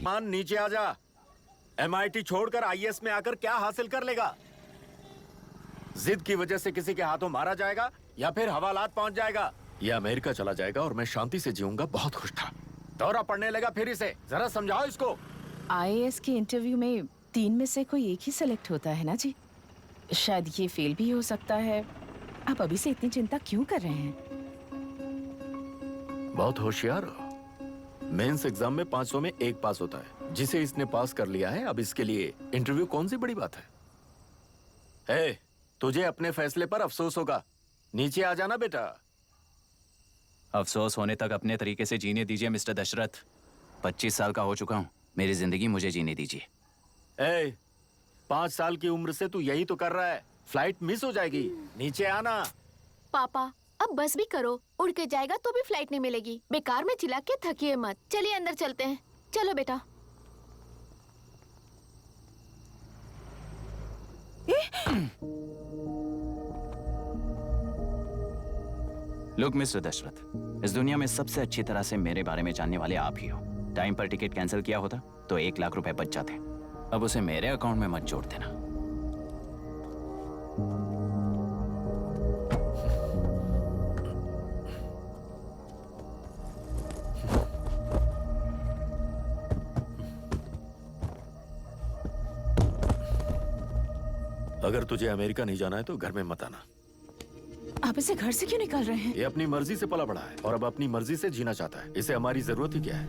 थी। मान नीचे आ जा। MIT छोड़कर IAS में आकर क्या हासिल कर लेगा? जिद की वजह से किसी के हाथों मारा जाएगा या फिर हवालात पहुंच जाएगा या अमेरिका चला जाएगा और मैं शांति से जीऊंगा। बहुत खुश था। दौरा पड़ने लगा फिर इसे। जरा समझाओ इसको। IAS के इंटरव्यू में 3 में से कोई एक ही सेलेक्ट होता है ना जी? शायद ये फेल भी हो सकता है। आप अभी से इतनी चिंता क्यों कर रहे हैं? बहुत होशियार हो। मेंस एग्जाम में 500 में 1 पास होता है, जिसे इसने पास कर लिया है। अब इसके लिए इंटरव्यू कौन सी बड़ी बात है? तुझे अपने फैसले पर अफसोस होगा। नीचे आ जाना बेटा। अफसोस होने तक अपने तरीके से जीने दीजिए मिस्टर दशरथ। 25 साल का हो चुका हूँ। मेरी जिंदगी मुझे जीने दीजिए। 5 साल की उम्र से तू यही तो कर रहा है। फ्लाइट मिस हो जाएगी। नीचे आना। पापा अब बस भी करो, उड़ के जाएगा तो भी फ्लाइट नहीं मिलेगी। बेकार में चिल्ला के थकिए मत। चलिए अंदर चलते हैं। चलो बेटा। लुक मिस्टर दशरथ, इस दुनिया में सबसे अच्छी तरह से मेरे बारे में जानने वाले आप ही हो। टाइम पर टिकट कैंसिल किया होता तो 1 लाख रुपए बच जाते। अब उसे मेरे अकाउंट में मत जोड़ देना। अगर तुझे अमेरिका नहीं जाना है तो घर में मत आना। आप इसे घर से क्यों निकाल रहे हैं? ये अपनी मर्जी से पला बड़ा है और अब अपनी मर्जी से जीना चाहता है। इसे हमारी जरूरत ही क्या है?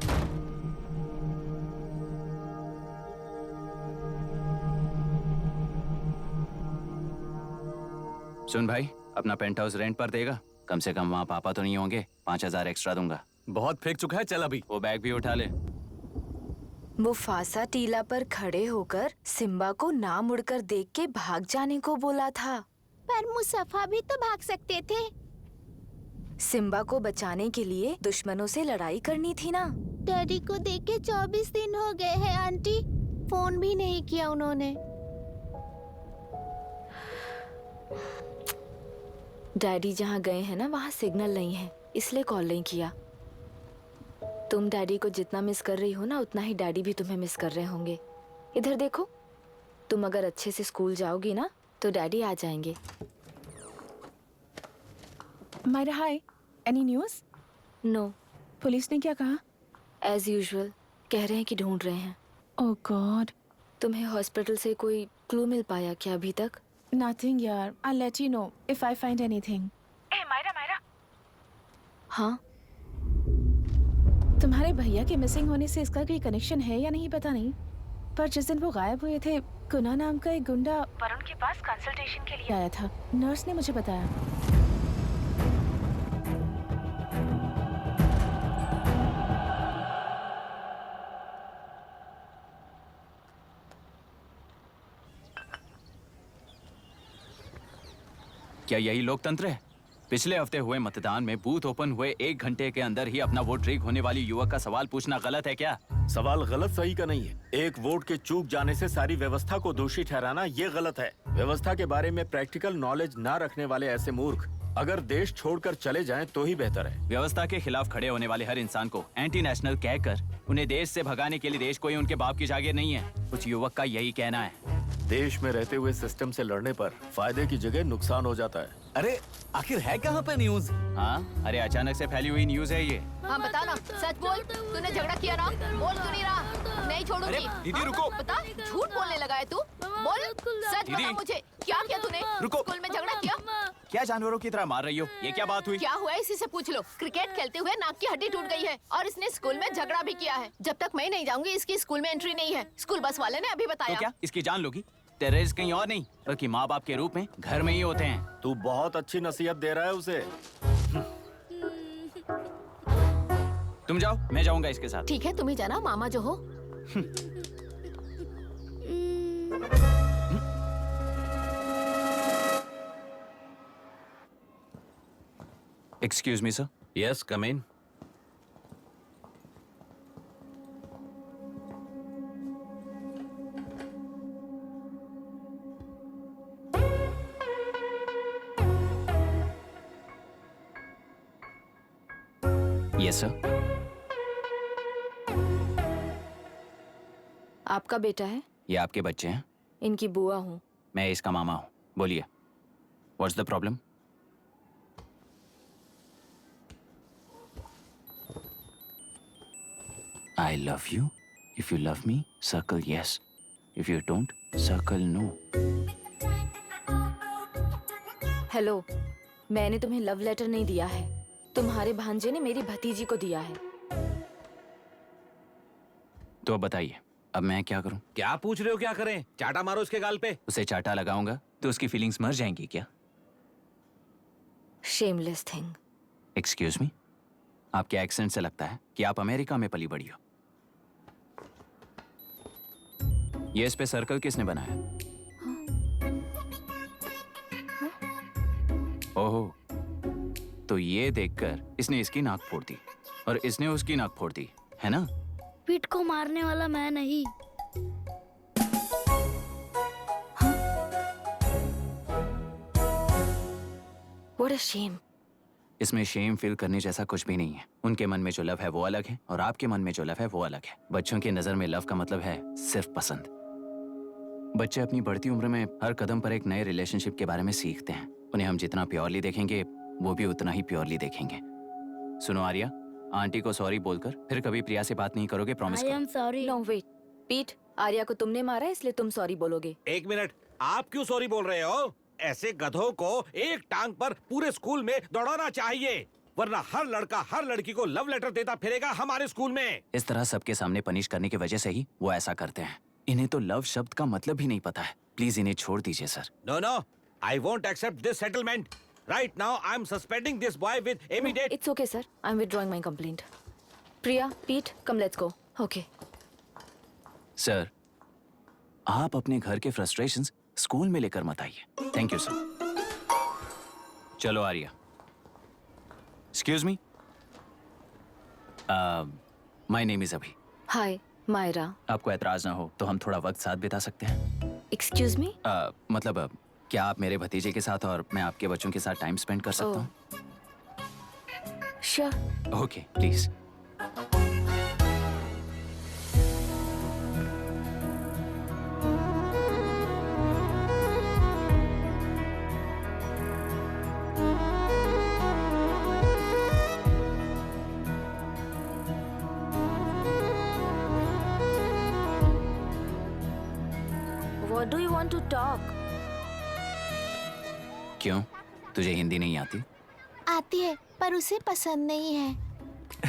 सुन भाई, अपना पेंट हाउस रेंट पर देगा? कम से कम वहाँ पापा तो नहीं होंगे। 5000 एक्स्ट्रा दूंगा। बहुत फेंक चुका है, चल अभी। वो बैग भी उठा ले। मुफासा टीला पर खड़े होकर सिम्बा को ना मुड़कर देख के भाग जाने को बोला था। पर मुसफ़ा भी तो भाग सकते थे। सिम्बा को बचाने के लिए दुश्मनों से लड़ाई करनी थी ना। डैडी को देख के 24 दिन हो गए हैं आंटी। फोन भी नहीं किया उन्होंने। डैडी जहाँ गए हैं ना, वहाँ सिग्नल नहीं है, इसलिए कॉल नहीं किया। तुम डैडी को जितना मिस कर रही हो ना, उतना ही डैडी भी तुम्हें मिस कर रहे होंगे। इधर देखो, तुम अगर अच्छे से स्कूल जाओगी ना तो डैडी आ जाएंगे। मायरा हाय, एनी न्यूज़? नो। पुलिस ने क्या कहा? एज यूजुअल कह रहे हैं कि ढूंढ रहे हैं। ओह गॉड। तुम्हें हॉस्पिटल से कोई क्लू मिल पाया क्या अभी तक? नथिंग यार, I let you know if I find anything. Myra. हाँ, तुम्हारे भैया के मिसिंग होने से इसका कोई कनेक्शन है या नहीं पता नहीं, पर जिस दिन वो गायब हुए थे, कुना नाम का एक गुंडा वरुण के पास कंसल्टेशन के लिए आया था। नर्स ने मुझे बताया। क्या यही लोकतंत्र है? पिछले हफ्ते हुए मतदान में बूथ ओपन हुए 1 घंटे के अंदर ही अपना वोट रीक होने वाली युवक का सवाल पूछना गलत है क्या? सवाल गलत सही का नहीं है। एक वोट के चूक जाने से सारी व्यवस्था को दोषी ठहराना ये गलत है। व्यवस्था के बारे में प्रैक्टिकल नॉलेज ना रखने वाले ऐसे मूर्ख अगर देश छोड़कर चले जाएं तो ही बेहतर है। व्यवस्था के खिलाफ खड़े होने वाले हर इंसान को एंटी नेशनल कहकर उन्हें देश से भगाने के लिए देश कोई उनके बाप की जागीर नहीं है। उस युवक का यही कहना है। देश में रहते हुए सिस्टम से लड़ने पर फायदे की जगह नुकसान हो जाता है। अरे आखिर है कहाँ पे न्यूज? हाँ, अरे अचानक से फैली हुई न्यूज है ये। हाँ बता ना, सच बोल। तूने झगड़ा किया ना? बोल क्यों नहीं रहा? नहीं छोड़ूंगी। दीदी रुको। बता, झूठ बोलने लगा है तू। बोल, सच बता मुझे, क्या किया तूने? रुको। स्कूल में झगड़ा किया? क्या जानवरों की तरह मार रही हो? ये क्या बात हुई? क्या हुआ है इसी से पूछ लो। क्रिकेट खेलते हुए नाक की हड्डी टूट गई है और इसने स्कूल में झगड़ा भी किया है। जब तक मैं नहीं जाऊंगी इसकी स्कूल में एंट्री नहीं है। स्कूल बस वाले ने अभी बताया। तो क्या इसकी जान लोगी? टेररिस्ट कहीं और नहीं बल्कि माँ बाप के रूप में घर में ही होते हैं। तू बहुत अच्छी नसीहत दे रहा है उसे। तुम जाओ, मैं जाऊंगा इसके साथ। ठीक है, तुम ही जाना, मामा जो हो। Excuse me sir. Yes, come in. Yes sir. आपका बेटा है? ये आपके बच्चे हैं? इनकी बुआ हूँ। मैं इसका मामा हूँ। बोलिए, what's the problem? I love you. If you love me, circle yes. If you don't, circle no. Hello, मैंने तुम्हें लव लेटर नहीं दिया है। तुम्हारे भांजे ने मेरी भतीजी को दिया है। तो अब बताइए, अब मैं क्या करूं? क्या पूछ रहे हो? क्या करें? चाटा मारो इसके गाल पे। उसे चाटा लगाऊंगा तो उसकी फीलिंग्स मर जाएंगी क्या? Shameless thing. एक्सक्यूज मी, आपके एक्सेंट से लगता है कि आप अमेरिका में पली बड़ी हो। ये इस पे सर्कल किसने बनाया? ओहो, तो ये देखकर इसने इसकी नाक फोड़ दी और इसने उसकी नाक फोड़ दी, है ना? पीठ को मारने वाला मैं नहीं। What a shame. इसमें शेम फील करने जैसा कुछ भी नहीं है। उनके मन में जो लव है वो अलग है और आपके मन में जो लव है वो अलग है। बच्चों की नजर में लव का मतलब है सिर्फ पसंद। बच्चे अपनी बढ़ती उम्र में हर कदम पर एक नए रिलेशनशिप के बारे में सीखते हैं। उन्हें हम जितना प्योरली देखेंगे वो भी उतना ही प्योरली देखेंगे। सुनो आर्या, आंटी को सॉरी बोलकर फिर कभी प्रिया से बात नहीं करोगे, प्रॉमिस आई करो। Am sorry. No, wait. पीट, आर्या को तुमने मारा इसलिए तुम सॉरी बोलोगे। एक मिनट, आप क्यों सॉरी बोल रहे हो? ऐसे गधों को एक टांग पर पूरे स्कूल में दौड़ाना चाहिए, वरना हर लड़का हर लड़की को लव लेटर देता फिरेगा हमारे स्कूल में। इस तरह सबके सामने पनिश करने की वजह से ही वो ऐसा करते हैं। इन्हें तो लव शब्द का मतलब ही नहीं पता है। प्लीज इन्हें छोड़ दीजिए sir. No no, I won't accept this settlement. Right now I am suspending this boy with immediate. It's okay, sir. I'm withdrawing my complaint. Priya, Pete, come let's go. Okay. Sir, आप अपने घर के frustrations school में लेकर मत आइए। Thank you sir. चलो Arya. Excuse me, my name is Abhi. Hi, Myra. आपको एतराज ना हो तो हम थोड़ा वक्त साथ बिता सकते हैं? Excuse me? मतलब क्या आप मेरे भतीजे के साथ और मैं आपके बच्चों के साथ टाइम स्पेंड कर सकता हूँ? Sure. Okay, please. What do you want to talk? क्यों, तुझे हिंदी नहीं आती? आती है पर उसे पसंद नहीं है।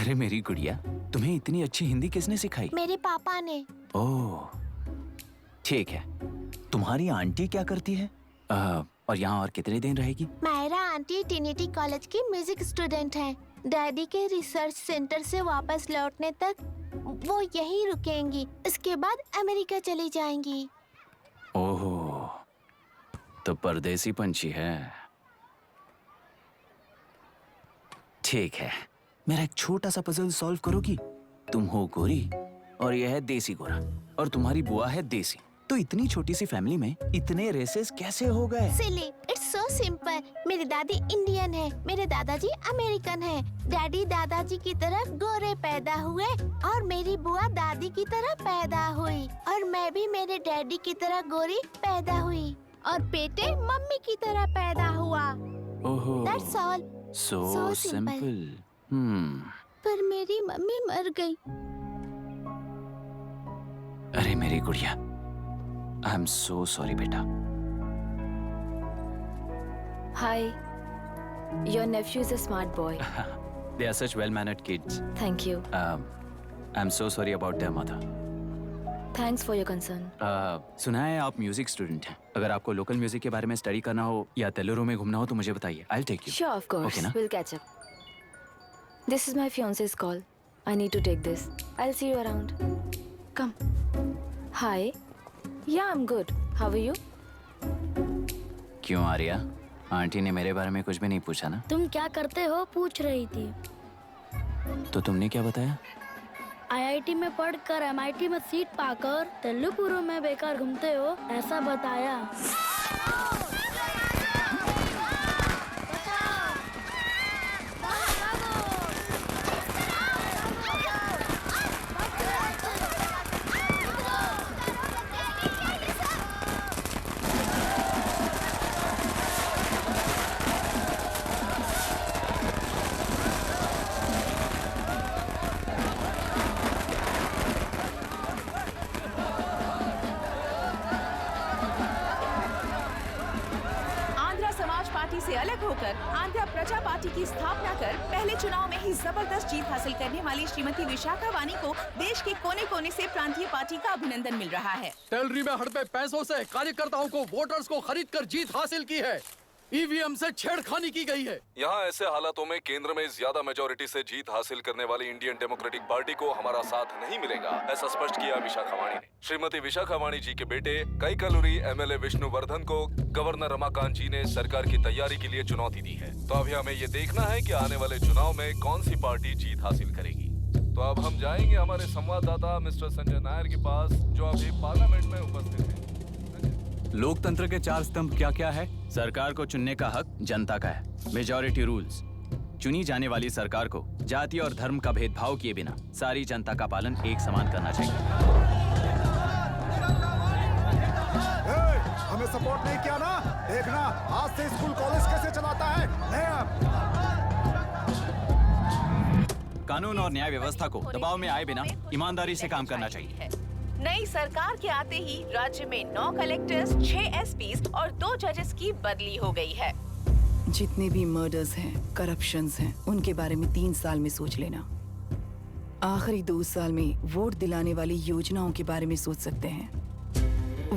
अरे मेरी गुड़िया, तुम्हें इतनी अच्छी हिंदी किसने सिखाई? मेरे पापा ने। ओह, ठीक है। तुम्हारी आंटी क्या करती है? और यहाँ और कितने दिन रहेगी? मायरा आंटी ट्रिनिटी कॉलेज की म्यूजिक स्टूडेंट हैं। डैडी के रिसर्च सेंटर से वापस लौटने तक वो यहीं रुकेंगी। इसके बाद अमेरिका चली जाएंगी। ओह, तो परदेसी पंछी है। ठीक है, मेरा एक छोटा सा पजल सॉल्व करोगी? तुम हो गोरी और यह है देसी गोरा और तुम्हारी बुआ है देसी। तो इतनी छोटी सी फैमिली में इतने रेसेस कैसे हो गए? सिली, इट्स सो सिंपल। मेरी दादी इंडियन है, मेरे दादाजी अमेरिकन है। डैडी दादाजी की तरह गोरे पैदा हुए और मेरी बुआ दादी की तरह पैदा हुई और मैं भी मेरे डैडी की तरह गोरी पैदा हुई और बेटे मम्मी की तरह पैदा हुआ। ओहो, that's all. So so simple. Simple. पर मेरी मम्मी मर गई। अरे मेरी गुड़िया, आई एम सो सॉरी बेटा। Hi. Your nephew is a smart boy. They are such well-mannered kids. Thank you. I'm so sorry about their mother. Thanks for your concern. सुना है आप म्यूजिक स्टूडेंट हैं। अगर आपको लोकल म्यूजिक के बारे में स्टडी करना हो या तेलुरु में घूमना हो तो मुझे बताइए। I'll take you. Sure, of course. Okay, ना? We'll catch up. This is my fiance's call. I need to take this. I'll see you around. Come. Hi. Yeah, I'm good. How are you? क्यों Arya, aunty ने मेरे बारे में कुछ भी नहीं पूछा ना? तुम क्या करते हो पूछ रही थी। तो तुमने क्या बताया? आईआईटी में पढ़कर एमआईटी में सीट पाकर तेलुपुरु में बेकार घूमते हो ऐसा बताया। प्रजा पार्टी की स्थापना कर पहले चुनाव में ही जबरदस्त जीत हासिल करने वाली श्रीमती विशाखा वानी को देश के कोने कोने से प्रांतीय पार्टी का अभिनंदन मिल रहा है। टेलरी में हड़पे पैसों से कार्यकर्ताओं को वोटर्स को खरीद कर जीत हासिल की है। ईवीएम से छेड़खानी की गई है। यहाँ ऐसे हालातों में केंद्र में ज्यादा मेजोरिटी से जीत हासिल करने वाली इंडियन डेमोक्रेटिक पार्टी को हमारा साथ नहीं मिलेगा, ऐसा स्पष्ट किया विशाखा वाणी ने। श्रीमती विशाखा वाणी जी के बेटे कैकलुरी एमएलए विष्णुवर्धन को गवर्नर रमाकांत जी ने सरकार की तैयारी के लिए चुनौती दी है। तो अभी हमें ये देखना है कि आने वाले चुनाव में कौन सी पार्टी जीत हासिल करेगी। तो अब हम जाएंगे हमारे संवाददाता मिस्टर संजय नायर के पास, जो अभी पार्लियामेंट में उपस्थित है। लोकतंत्र के 4 स्तंभ क्या क्या है? सरकार को चुनने का हक जनता का है। Majority rules. चुनी जाने वाली सरकार को जाति और धर्म का भेदभाव किए बिना सारी जनता का पालन एक समान करना चाहिए। हमें सपोर्ट नहीं किया ना, देखना आज से स्कूल कॉलेज कैसे चलाता है। कानून और न्याय व्यवस्था को दबाव में आए बिना ईमानदारी से काम करना चाहिए। नई सरकार के आते ही राज्य में 9 कलेक्टर्स, 6 एसपीज और 2 जजेस की बदली हो गई है। जितने भी मर्डर्स हैं, करप्शंस हैं, उनके बारे में 3 साल में सोच लेना। आखिरी 2 साल में वोट दिलाने वाली योजनाओं के बारे में सोच सकते हैं।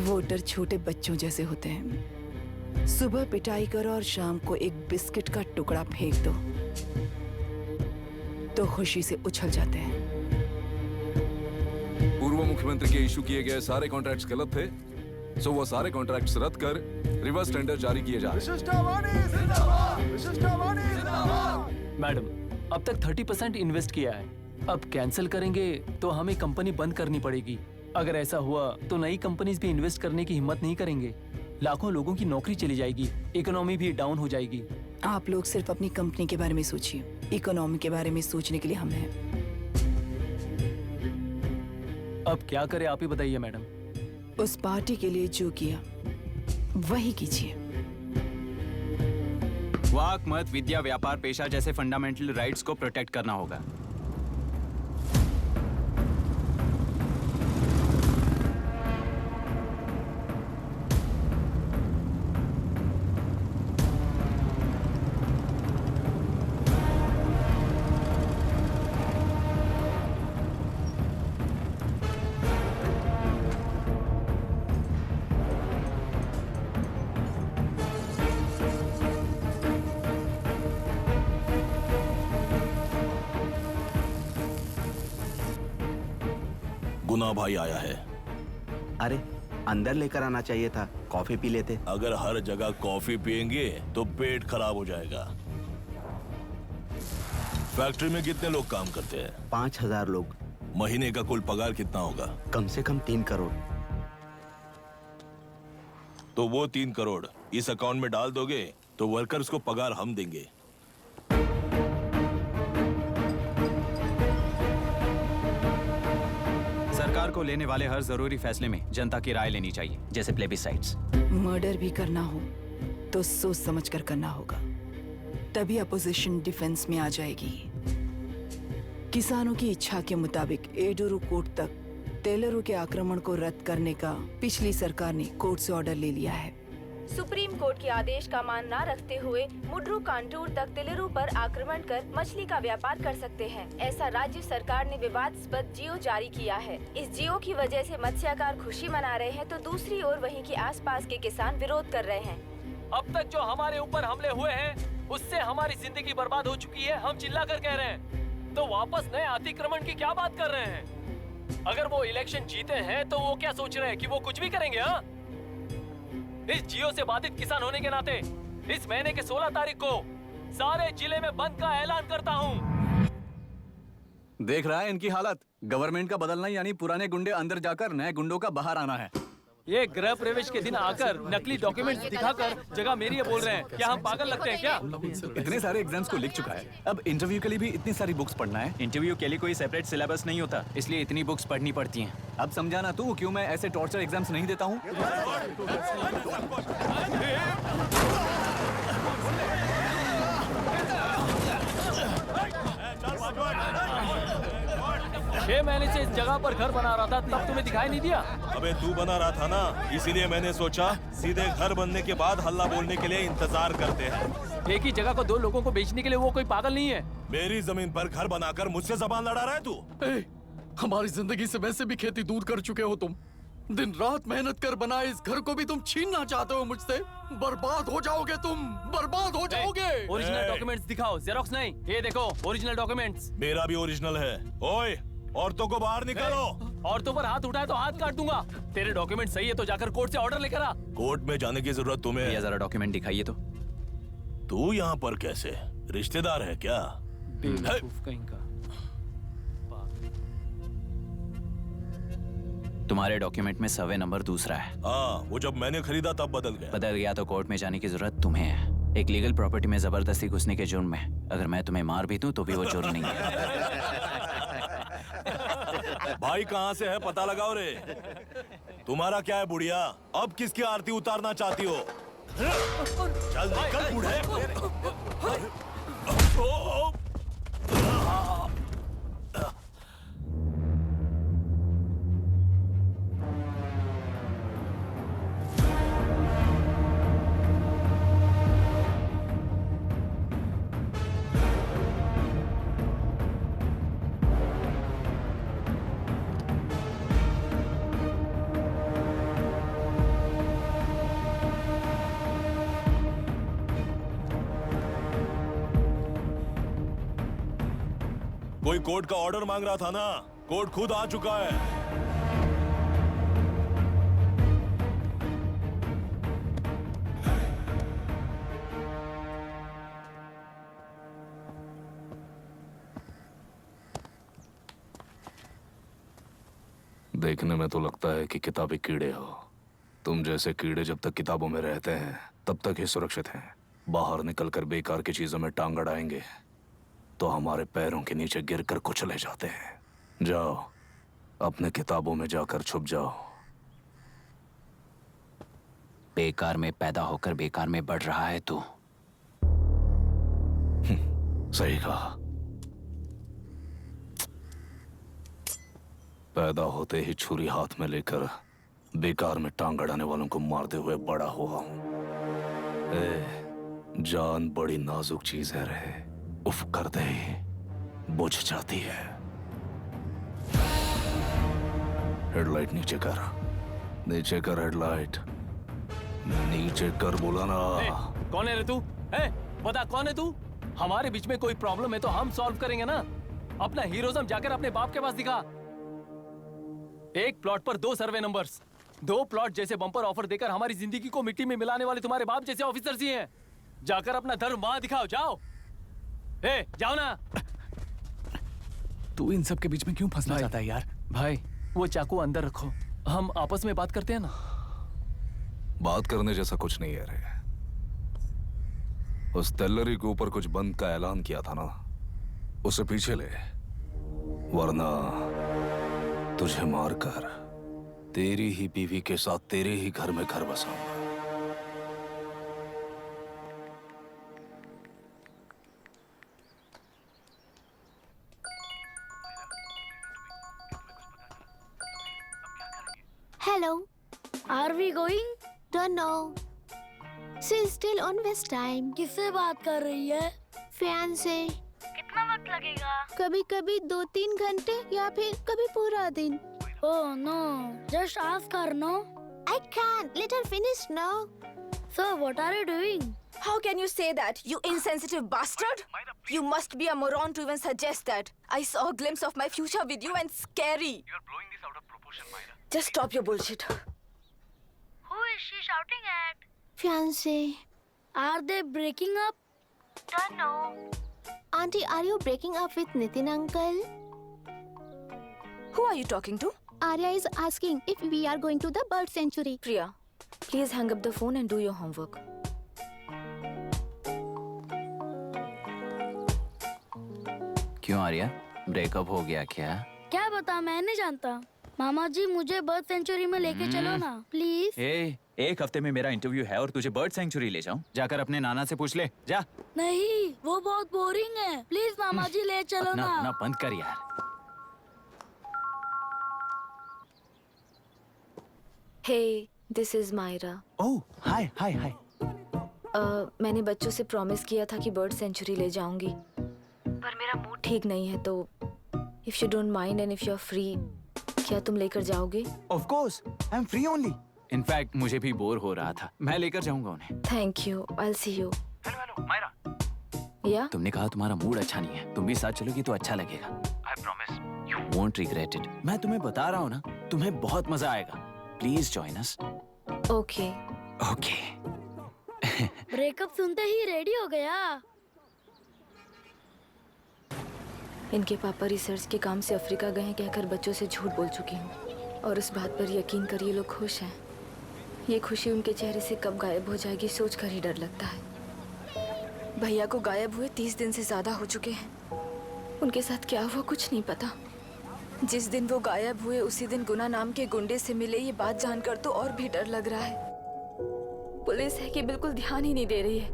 वोटर छोटे बच्चों जैसे होते हैं। सुबह पिटाई करो और शाम को एक बिस्किट का टुकड़ा फेंक दो तो खुशी से उछल जाते हैं। पूर्व मुख्यमंत्री के इशू किए गए सारे कॉन्ट्रैक्ट्स गलत थे, सो वो सारे कॉन्ट्रैक्ट्स रद्द कर रिवर्स टेंडर जारी किए जा रहे हैं। मैडम, अब तक 30% इन्वेस्ट किया है। अब कैंसिल करेंगे तो हमें कंपनी बंद करनी पड़ेगी। अगर ऐसा हुआ तो नई कंपनीज भी इन्वेस्ट करने की हिम्मत नहीं करेंगे। लाखों लोगों की नौकरी चली जाएगी, इकोनॉमी भी डाउन हो जाएगी। आप लोग सिर्फ अपनी कंपनी के बारे में सोचिए, इकोनॉमी के बारे में सोचने के लिए हम हैं। अब क्या करें आप ही बताइए मैडम। उस पार्टी के लिए जो किया वही कीजिए। वाक, मत, विद्या, व्यापार, पेशा जैसे फंडामेंटल राइट्स को प्रोटेक्ट करना होगा। गुना भाई आया है। अरे अंदर लेकर आना चाहिए था, कॉफी पी लेते। अगर हर जगह कॉफी पियेंगे तो पेट खराब हो जाएगा। फैक्ट्री में कितने लोग काम करते हैं? 5000 लोग। महीने का कुल पगार कितना होगा? कम से कम 3 करोड़। तो वो 3 करोड़ इस अकाउंट में डाल दोगे तो वर्कर्स को पगार हम देंगे। सरकार को लेने वाले हर जरूरी फैसले में जनता की राय लेनी चाहिए, जैसे प्लेबिसाइट्स। मर्डर भी करना हो तो सोच समझ कर करना होगा, तभी अपोजिशन डिफेंस में आ जाएगी। किसानों की इच्छा के मुताबिक एडोरू कोर्ट तक टेलरों के आक्रमण को रद्द करने का पिछली सरकार ने कोर्ट से ऑर्डर ले लिया है। सुप्रीम कोर्ट के आदेश का मान न रखते हुए मुड्रू कांटूर तक टेलरों पर आक्रमण कर मछली का व्यापार कर सकते हैं, ऐसा राज्य सरकार ने विवादास्पद जियो जारी किया है। इस जियो की वजह से मत्स्यकार खुशी मना रहे हैं तो दूसरी ओर वहीं के आसपास के किसान विरोध कर रहे हैं। अब तक जो हमारे ऊपर हमले हुए हैं उससे हमारी जिंदगी बर्बाद हो चुकी है, हम चिल्लाकर कह रहे हैं। तो वापस नए अतिक्रमण की क्या बात कर रहे हैं? अगर वो इलेक्शन जीते हैं तो वो क्या सोच रहे हैं कि वो कुछ भी करेंगे? हाँ, इस जियो से बाधित किसान होने के नाते इस महीने के 16 तारीख को सारे जिले में बंद का ऐलान करता हूँ। देख रहा है इनकी हालत। गवर्नमेंट का बदलना यानी पुराने गुंडे अंदर जाकर नए गुंडों का बाहर आना है। ये गृह प्रवेश के दिन आकर नकली डॉक्यूमेंट्स दिखाकर जगह मेरी है बोल रहे हैं। क्या हम पागल लगते हैं क्या? इतने सारे एग्जाम्स को लिख चुका है, अब इंटरव्यू के लिए भी इतनी सारी बुक्स पढ़ना है। इंटरव्यू के लिए कोई सेपरेट सिलेबस नहीं होता, इसलिए इतनी बुक्स पढ़नी पड़ती हैं। अब समझाना तू क्यों मैं ऐसे टॉर्चर एग्जाम्स नहीं देता हूँ। 6 महीने से इस जगह पर घर बना रहा था, तब तुम्हें दिखाई नहीं दिया? अबे तू बना रहा था ना, इसीलिए मैंने सोचा सीधे घर बनने के बाद हल्ला बोलने के लिए इंतजार करते हैं। एक ही जगह को दो लोगों को बेचने के लिए वो कोई पागल नहीं है। मेरी जमीन पर घर बनाकर मुझसे जबान लड़ा रहा है तू। हमारी जिंदगी से वैसे भी खेती दूर कर चुके हो तुम। दिन रात मेहनत कर बनाए इस घर को भी तुम छीनना चाहते हो मुझसे। बर्बाद हो जाओगे तुम, बर्बाद हो जाओगे। ओरिजिनल डॉक्यूमेंट्स दिखाओ, जेरोक्स नहीं। ये देखो ओरिजिनल डॉक्यूमेंट्स। मेरा भी ओरिजिनल है। ओए, औरतों को बाहर निकालो। औरतों पर हाथ उठाए तो हाथ काट दूंगा। तेरे डॉक्यूमेंट सही है तो जाकर कोर्ट से ऑर्डर लेकर आ। कोर्ट में जाने की जरूरत तुम्हें? भैया जरा डॉक्यूमेंट दिखाइए तो। तू यहाँ पर कैसे? रिश्तेदार है क्या? बेवकूफ कहीं का। तुम्हारे डॉक्यूमेंट में सर्वे नंबर दूसरा है। हाँ, वो जब मैंने खरीदा तब बदल गया। बदल गया तो कोर्ट में जाने की जरूरत तुम्हें है। एक लीगल प्रॉपर्टी में जबरदस्ती घुसने के जुर्म में अगर मैं तुम्हें मार भी दूं तो भी वो जुर्म नहीं है। भाई कहाँ से है पता लगाओ रे। तुम्हारा क्या है बुढ़िया? अब किसकी आरती उतारना चाहती हो? चल निकल बूढ़े। कोई कोर्ट का ऑर्डर मांग रहा था ना? कोर्ट खुद आ चुका है। देखने में तो लगता है कि किताबी कीड़े हो। तुम जैसे कीड़े जब तक किताबों में रहते हैं तब तक ही सुरक्षित हैं। बाहर निकलकर बेकार की चीजों में टांग अड़ाएंगे तो हमारे पैरों के नीचे गिरकर कुचले जाते हैं। जाओ, अपने किताबों में जाकर छुप जाओ। बेकार में पैदा होकर बेकार में बढ़ रहा है तू। सही कहा। पैदा होते ही छुरी हाथ में लेकर बेकार में टांग अड़ाने वालों को मारते हुए बड़ा हुआ हूं। जान बड़ी नाजुक चीज है रे। उफ करते ही बुझ जाती है। हेडलाइट नीचे कर, नीचे कर हेडलाइट, नीचे कर बोला ना। कौन है रे तू? बता कौन है तू? हमारे बीच में कोई प्रॉब्लम है तो हम सॉल्व करेंगे ना। अपना हीरोइज्म जाकर अपने बाप के पास दिखा। एक प्लॉट पर 2 सर्वे नंबर्स, 2 प्लॉट जैसे बम्पर ऑफर देकर हमारी जिंदगी को मिट्टी में मिलाने वाले तुम्हारे बाप जैसे ऑफिसर्स ही हैं। जाकर अपना धर्म वहां दिखाओ, जाओ। जाओ ना। तू इन सब के बीच में क्यों फंसना चाहता है यार? भाई वो चाकू अंदर रखो, हम आपस में बात करते हैं ना। बात करने जैसा कुछ नहीं है रे। उस तेलरी के ऊपर कुछ बंद का ऐलान किया था ना, उसे पीछे ले, वरना तुझे मारकर तेरी ही बीवी के साथ तेरे ही घर में घर बसाऊंगा। Hello. Are we going? Don't know. She's still on West time. किससे बात कर रही है? फैन से। कितना वक्त लगेगा? कभी कभी 2-3 घंटे या फिर कभी पूरा दिन। Oh no, just ask her, no? I can't. Let her finish now. So what are you doing? How can you say that, you insensitive bastard? You must be a moron to even suggest that. I saw a glimpse of my future with you and scary. You're blowing this out of proportion, Myra. Just stop your bullshit. Who is she shouting at? Fiancé. Are they breaking up? Don't know. Auntie, are you breaking up with Nitin uncle? Who are you talking to? Arya is asking if we are going to the bird sanctuary. Priya, please hang up the phone and do your homework. क्यों Arya, breakup हो गया क्या? क्या बता, मैं नहीं जानता। मामा जी मुझे बर्ड सेंचुरी में लेके चलो ना प्लीज। एक हफ्ते में मेरा इंटरव्यू है और तुझे बर्ड सेंचुरी ले जाऊं? जाकर अपने नाना से पूछ ले, जा। नहीं, वो बहुत बोरिंग है। प्लीज मामा जी ले चलो ना। अपना बंद कर यार। Hey, this is Myra. Oh, hi. मैंने बच्चों से प्रॉमिस किया था कि बर्ड सेंचुरी ले जाऊंगी, पर मेरा मूड ठीक नहीं है, तो if you don't mind and if you are free, क्या तुम लेकर जाओगे? Of course, I am free only. In fact मुझे भी बोर हो रहा था, मैं लेकर जाऊंगा उन्हें। Thank you, I will see you. Hello Myra, या तुमने कहा तुम्हारा मूड अच्छा नहीं है, तुम भी साथ चलोगी तो अच्छा लगेगा। I promise You won't regret it. मैं तुम्हें बता रहा हूँ ना, तुम्हें बहुत मजा आएगा। Please join us. Okay okay. Breakup सुनते ही रेडी हो गया। इनके पापा रिसर्च के काम से अफ्रीका गए हैं कहकर बच्चों से झूठ बोल चुकी हूँ, और उस बात पर यकीन कर ये लोग खुश हैं। ये खुशी उनके चेहरे से कब गायब हो जाएगी सोचकर ही डर लगता है। भैया को गायब हुए 30 दिन से ज्यादा हो चुके हैं। उनके साथ क्या हुआ कुछ नहीं पता। जिस दिन वो गायब हुए उसी दिन गुना नाम के गुंडे से मिले, ये बात जानकर तो और भी डर लग रहा है। पुलिस है कि बिल्कुल ध्यान ही नहीं दे रही है।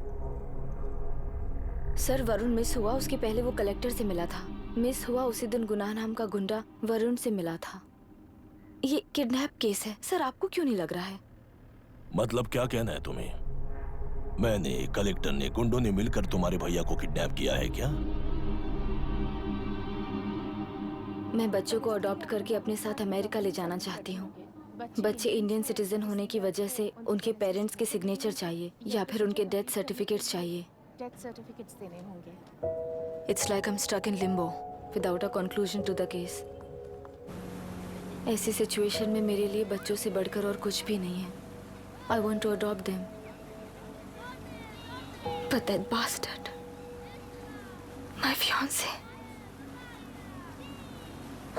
सर, वरुण मिस हुआ उसके पहले वो कलेक्टर से मिला था। मिस हुआ उसी दिन गुनाह नाम का गुंडा वरुण से मिला था। ये किडनैप केस है सर, आपको क्यों नहीं लग रहा है? मतलब क्या कहना है तुम्हें? मैंने, कलेक्टर ने, गुंडों ने मिलकर तुम्हारे भैया को किडनैप किया है क्या? मैं बच्चों को अडॉप्ट करके अपने साथ अमेरिका ले जाना चाहती हूँ। बच्चे इंडियन सिटीजन होने की वजह से उनके पेरेंट्स के सिग्नेचर चाहिए या फिर उनके डेथ सर्टिफिकेट्स चाहिए। डेथ सर्टिफिकेट्स देने होंगे। It's like I am stuck in limbo without a conclusion to the case. ऐसी सिचुएशन में मेरे लिए बच्चों से बढ़कर और कुछ भी नहीं है। I want to adopt them, but that bastard, my fiance,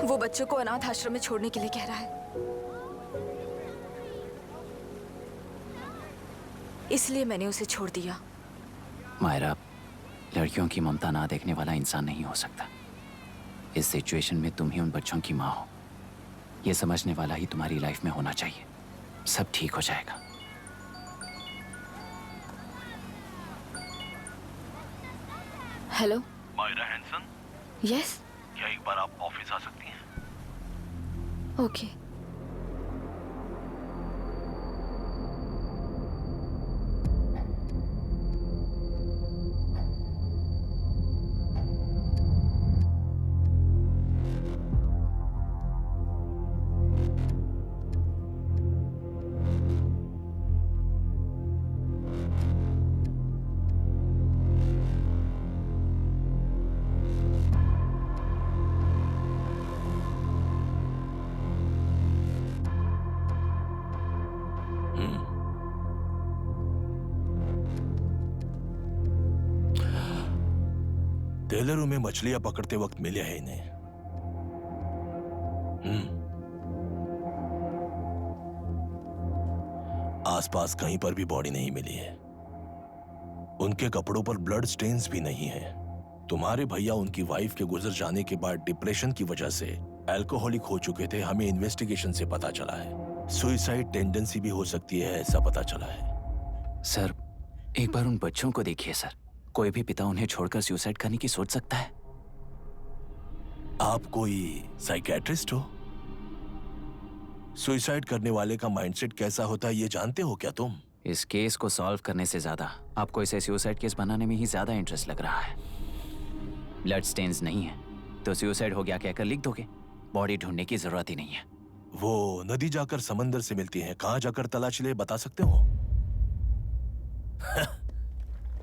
वो बच्चों को अनाथ आश्रम में छोड़ने के लिए कह रहा है। इसलिए मैंने उसे छोड़ दिया। मायरा, लड़कियों की ममता ना देखने वाला इंसान नहीं हो सकता। इस सिचुएशन में तुम ही उन बच्चों की माँ हो, ये समझने वाला ही तुम्हारी लाइफ में होना चाहिए। सब ठीक हो जाएगा। हेलो मायरा हैंसन, यस, क्या एक बार आप ऑफिस आ सकती हैं? ओके। टेलरों में मछलियां पकड़ते वक्त मिले हैं इन्हें। आसपास कहीं पर भी बॉडी नहीं मिली है। उनके कपड़ों पर ब्लड स्टेन्स भी नहीं है। तुम्हारे भैया उनकी वाइफ के गुजर जाने के बाद डिप्रेशन की वजह से अल्कोहलिक हो चुके थे। हमें इन्वेस्टिगेशन से पता चला है सुसाइड टेंडेंसी भी हो सकती है, ऐसा पता चला है। सर, एक बार उन बच्चों को देखिए सर। कोई भी पिता उन्हें छोड़कर सुसाइड करने की सोच सकता है? आप कोई साइकियाट्रिस्ट हो? सुसाइड करने वाले का माइंडसेट कैसा होता है ये जानते हो क्या तुम? इस केस को सॉल्व करने से ज्यादा आपको इसे सुसाइड केस बनाने में ही ज्यादा इंटरेस्ट लग रहा है। ब्लड स्टेन्स नहीं है तो सुसाइड हो गया कहकर लिख दोगे। बॉडी ढूंढने की जरूरत ही नहीं है। वो नदी जाकर समंदर से मिलती है, कहां जाकर तलाश ले बता सकते हो?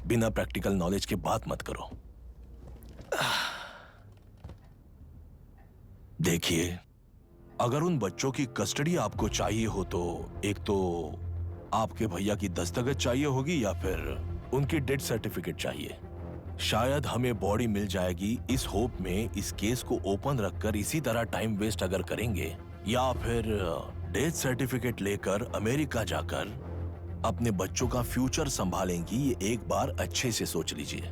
बिना प्रैक्टिकल नॉलेज के बात मत करो। देखिए, अगर उन बच्चों की कस्टडी आपको चाहिए हो तो एक तो आपके भैया की दस्तखत चाहिए होगी या फिर उनकी डेथ सर्टिफिकेट चाहिए। शायद हमें बॉडी मिल जाएगी इस होप में इस केस को ओपन रखकर इसी तरह टाइम वेस्ट अगर करेंगे, या फिर डेथ सर्टिफिकेट लेकर अमेरिका जाकर अपने बच्चों का फ्यूचर संभालेंगी। ये एक बार अच्छे से सोच लीजिए।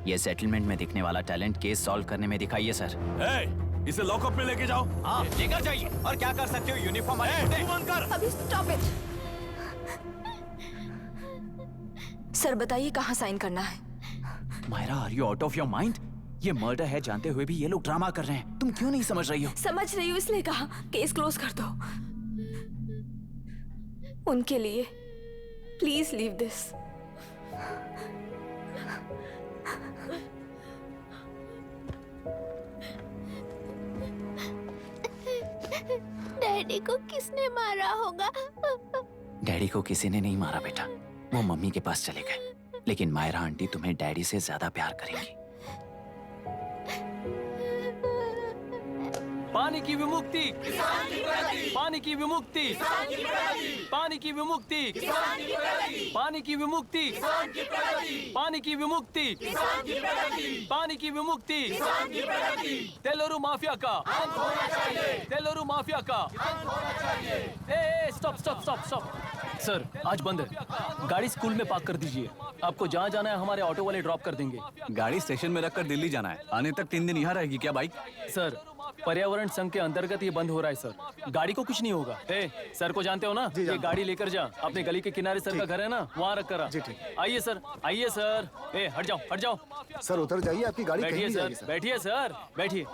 ये सेटलमेंट में दिखने वाला टैलेंट केस सॉल्व करने में दिखाइए सर। इसे लॉकअप में लेके जाओ। हाँ, लेकर जाइए। और क्या कर सकते हो? यूनिफॉर्म अभी स्टॉप इट। सर बताइए कहाँ साइन करना है? Myra, are you out of your mind? ये मर्डर है जानते हुए भी ये लोग ड्रामा कर रहे हैं। तुम क्यों नहीं समझ रही हो? समझ रही हूँ इसलिए कहा केस क्लोज कर दो। उनके लिए प्लीज लीव दिस। डैडी को किसने मारा होगा? डैडी को किसी ने नहीं मारा बेटा, वो मम्मी के पास चले गए। लेकिन मायरा आंटी तुम्हें डैडी से ज्यादा प्यार करेंगी। पानी की विमुक्ति, पानी की विमुक्ति, पानी की विमुक्ति, पानी की विमुक्ति, पानी की विमुक्ति, पानी की विमुक्ति, तेलुरु माफिया का, तेलुरु माफिया का। Stop stop stop stop. Sir आज बंद है, गाड़ी स्कूल में पार्क कर दीजिए। आपको जहाँ जाना है हमारे ऑटो वाले ड्रॉप कर देंगे। गाड़ी स्टेशन में रखकर दिल्ली जाना है, आने तक 3 दिन यहाँ रहेगी क्या बाइक? सर पर्यावरण संघ के अंतर्गत ये बंद हो रहा है सर, गाड़ी को कुछ नहीं होगा। सर को जानते हो ना, ये गाड़ी लेकर जा, अपने गली के किनारे सर का घर है ना, वहाँ रख कर आ। आइए सर, आइए सर। हट जाओ हट जाओ। सर उतर जाइए, आपकी गाड़ी बैठिए कहीं नहीं सर, जाएगी, बैठिए सर, बैठिए।